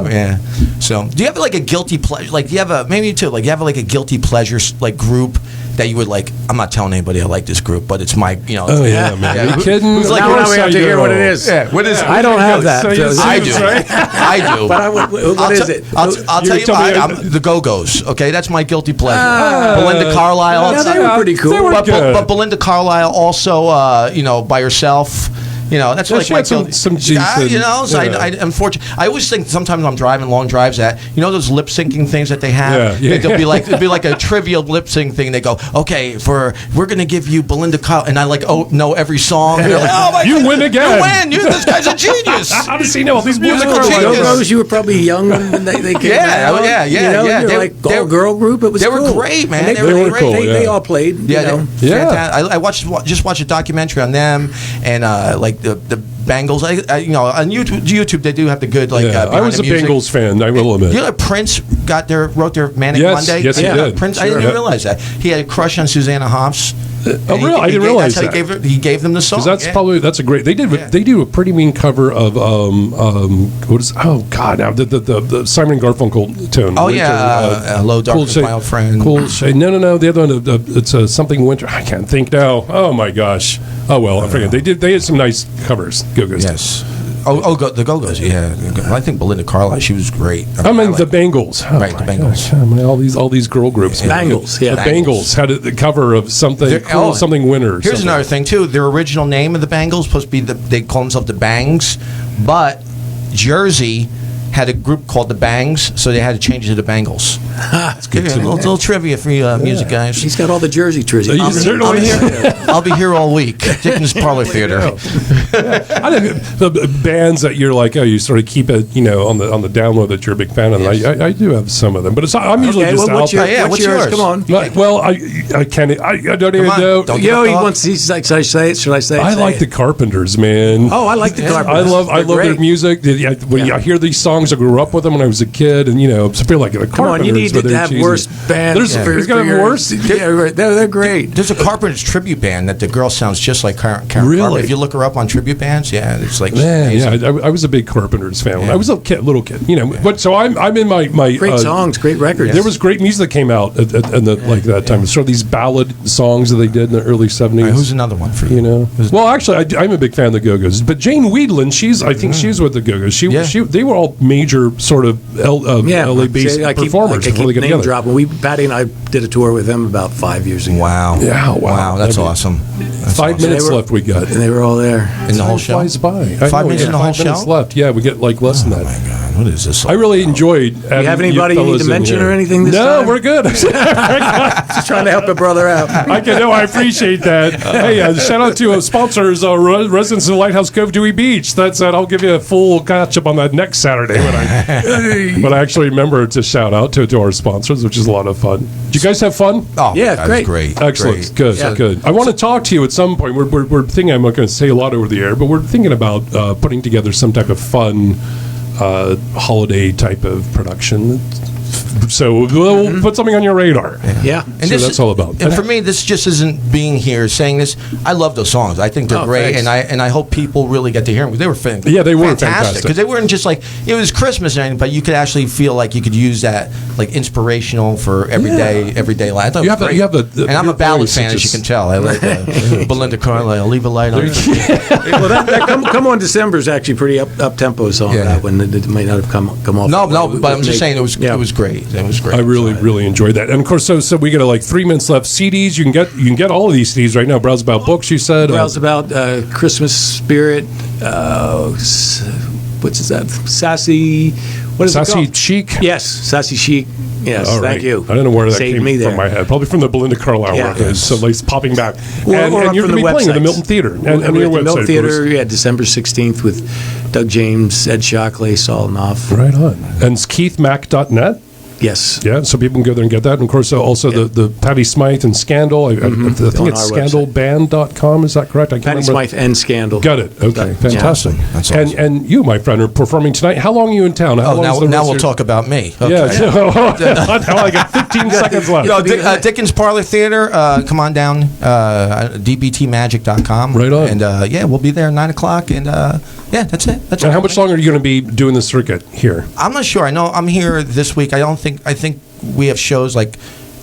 Yeah. So, do you have like a guilty pleasure? Like, do you have maybe you too? Like, you have like a guilty pleasure like group that you would like? I'm not telling anybody I like this group, but it's my Oh yeah, man. Are you kidding? Now we have to hear what it is. Yeah. What is it? I don't have that. I do. I do. But what is it? I'll tell you. I'm the Go-Go's. Okay, that's my guilty pleasure. Belinda Carlisle. Yeah, they were pretty cool. But Belinda Carlisle also, by herself. That's like my guilty. Some decent. Unfortunately, I always think sometimes I'm driving long drives that those lip syncing things that they have. It'll be like a trivial lip sync thing. They go, okay, we're gonna give you Belinda Carlisle, and I know every song. And they're like, oh my you God, win again. You win. This guy's a genius. How does he know all these musical geniuses? You were probably young when they came out. Yeah. They're like all girl group. It was they were great, man. They were great. They all played. Yeah. I watched a documentary on them, and like the Bangles. On YouTube they do have the good I was a Bangles fan, I will admit. Prince wrote their Manic Monday. Yes, he did. Prince. I didn't realize that he had a crush on Susanna Hoffs. Really? I didn't realize that. He gave them the song. That's a great. They do a pretty mean cover of what is now the Simon and Garfunkel tune. Oh yeah, Hello Darkness, My Old Friend. Cool Shade. No. The other one, it's something Winter. I can't think now. Oh my gosh. Oh well, I forget. They had some nice covers. Go-Go's. Yes. The Go-Go's, yeah. I think Belinda Carlisle, she was great. The Bangles. The Bangles. All these girl groups. Bangles, The Bangles had the cover of something cool, something Winter. Here's another thing, too. Their original name of the Bangles supposed to be, they call themselves the Bangs, but Jersey had a group called the Bangs, so they had to change it to the Bangles. That's good. A little trivia for you music guys. He's got all the Jersey trivia. I'll be here all week. Dickens Parlor Theater. I think the bands that you're like, you sort of keep it, on the download that you're a big fan of. Yes. I do have some of them, but I'm usually just what's yours? Come on. Well, I can't. I don't even know. He wants. He's like, should I say it? Should I say it? I like the Carpenters, man. Oh, I like the Carpenters. I love their music. When I hear these songs, I grew up with them when I was a kid, and I feel like the Carpenters. Come on, you need to have worse bands. There's got to have worse. Yeah, they're great. There's a Carpenters tribute band that the girl sounds just like Karen Really? Carpenter. If you look her up on tribute bands, it's like man. Yeah, I was a big Carpenters fan when I was a little kid. But so I'm in my great songs, great records. There was great music that came out at that time. Sort of these ballad songs that they did in the early 70s. Right, who's another one for you? Well, actually, I'm a big fan of the Go-Go's. But Jane Weedland, I think she's with the Go-Go's. They were all major sort of LA-based performers before they get together. Dropping. Patty and I did a tour with them about 5 years ago. Wow. Yeah, wow. That's awesome. 5 minutes left we got. And they were all there. In the whole show? Flies by. 5 minutes in the whole show? 5 minutes left. Yeah, we get like less than that. Oh, my God. What is this? I really enjoyed Do you have anybody you need to mention or anything this time? No, we're good. Just trying to help a brother out. I appreciate that. Hey, shout out to sponsors, residents of Lighthouse Cove, Dewey Beach. That's it. I'll give you a full catch up on that next Saturday when I actually remember to shout out to our sponsors, which is a lot of fun. Did you guys have fun? Oh, yeah, great. Excellent. Great. Good. I want to talk to you at some point. We're thinking, I'm not going to say a lot over the air, but we're thinking about putting together some type of fun holiday type of production. So we'll put something on your radar. Yeah. And so that's all about. And for me, this just isn't being here saying this. I love those songs. I think they're great, thanks. and I hope people really get to hear them. They were fantastic. Yeah, they were fantastic because they weren't just like it was Christmas and anything, but you could actually feel like you could use that like inspirational for everyday life. You have and I'm a ballad fan, as you can tell. I like Belinda Carlisle. Leave a light on. Well, that Come On December is actually pretty up tempo song. That one it might not have come off. No, but I'm just saying it was great. It was great. I really enjoyed that. And of course, so we got like 3 minutes left. CDs, you can get all of these CDs right now. Browse About Books, you said. Browse About Christmas Spirit. What's that? Sassy. What is Sassy it called? Chic. Yes, Sassy Chic. Yes, all right. Thank you. I don't know where that Saved came from my head. Probably from the Belinda Carlisle records. So it's popping back. Or and you're going to be playing at the Milton Theater. And your the website, Milton Theater, December 16th with Doug James, Ed Shockley, Saul Knopf. Right on. And it's keithmac.net? Yes. Yeah, so people can go there and get that. And of course, also the Patty Smythe and Scandal. I think it's scandalband.com. Is that correct? I can't Patty remember. Smythe and Scandal. Got it. Okay, fantastic. Yeah. That's awesome. And you, my friend, are performing tonight. How long are you in town? Now we'll talk about me. Okay. Yeah. Now I got 15 seconds left. Dickens Parlor Theater. Come on down. dbtmagic.com. Right on. And we'll be there at 9 o'clock. And that's it. And how much longer are you going to be doing the circuit here? I'm not sure. I know I'm here this week. I think we have shows like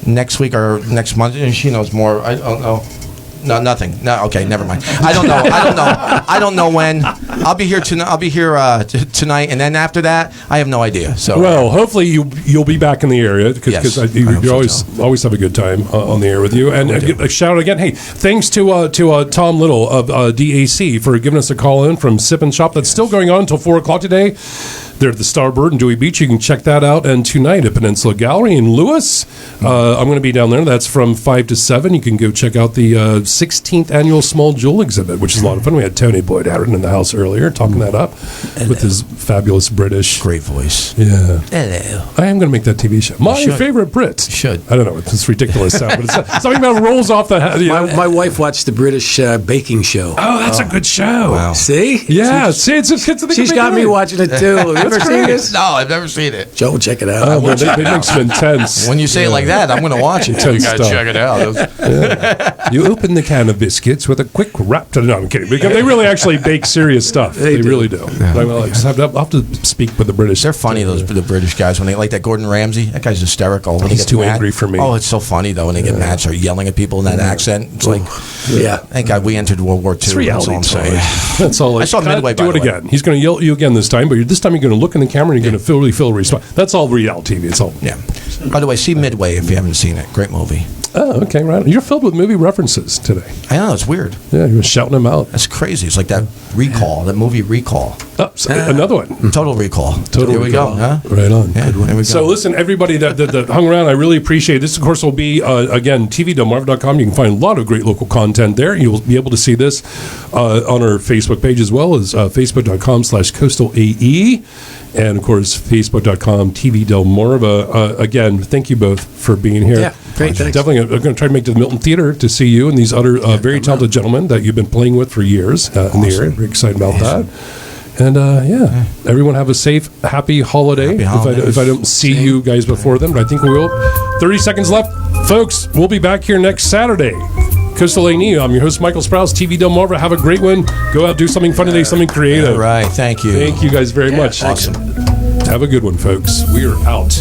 next week or next month. And she knows more. I don't know. No, nothing. No, okay, never mind. I don't know when. I'll be here tonight. Tonight, and then after that, I have no idea. So, well, hopefully you'll be back in the area because you always have a good time on the air with you. And a shout out again. Hey, thanks to Tom Little of DAC for giving us a call in from Sip and Shop. That's still going on until 4:00 today. They're at the Starbird in Dewey Beach. You can check that out. And tonight at Peninsula Gallery in Lewis, I'm going to be down there. That's from 5 to 7. You can go check out the 16th annual Small Jewel exhibit, which is a lot of fun. We had Tony Boyd Hatton in the house earlier talking that up with his fabulous British. Great voice. Yeah. Hello. I am going to make that TV show. My favorite Brit. You should. I don't know. It's ridiculous sound, but it's something about rolls off the head. My wife watched the British baking show. Oh, that's a good show. Wow. See? Yeah. She's got me watching it too. Have you ever seen this? No, I've never seen it. Joe, check it out. Oh, man, they make some intense. When you say it like that, I'm going to watch it. You got to check it out. You open the can of biscuits with a quick wrap. No, I'm kidding. Because they really actually bake serious stuff. They really do. Yeah. I'll have to speak with the British. They're funny, the British guys, when they like that Gordon Ramsay. That guy's hysterical. When He's too angry for me. Oh, it's so funny, though, when they get mad, start yelling at people in that accent. It's like, thank God we entered World War II. It's reality. That's all I'm saying. That's all. I saw Midway, do it again. He's going to yell at you again this time, but this time you're going to look in the camera and you're going to feel response. That's all reality TV. It's all. Yeah. By the way, see Midway if you haven't seen it. Great movie. Oh, okay, right. You're filled with movie references today. I know, it's weird. Yeah, you were shouting them out. That's crazy. It's like that Recall, that movie Recall. Oh, another one. Total Recall. Here we go. Huh? Right on. Yeah, good one. Here we go. So listen, everybody that hung around, I really appreciate it. This, of course, will be, again, tvdelmarva.com. You can find a lot of great local content there. You'll be able to see this on our Facebook page as well as facebook.com/coastalae. And, of course, facebook.com, TV Delmarva. Again, thank you both for being here. Yeah, great, thanks. Definitely, I'm going to try to make it to the Milton Theater to see you and these other very talented gentlemen that you've been playing with for years in the area. Very excited about that. And, everyone have a safe, happy holiday. If I don't see you guys before then, but I think we will. 30 seconds left. Folks, we'll be back here next Saturday. Coastal A&E. I'm your host, Michael Sprouse, TV Delmarva. Have a great one. Go out, do something fun today, something creative. All right. Thank you. Thank you guys very much. Awesome. Have a good one, folks. We are out.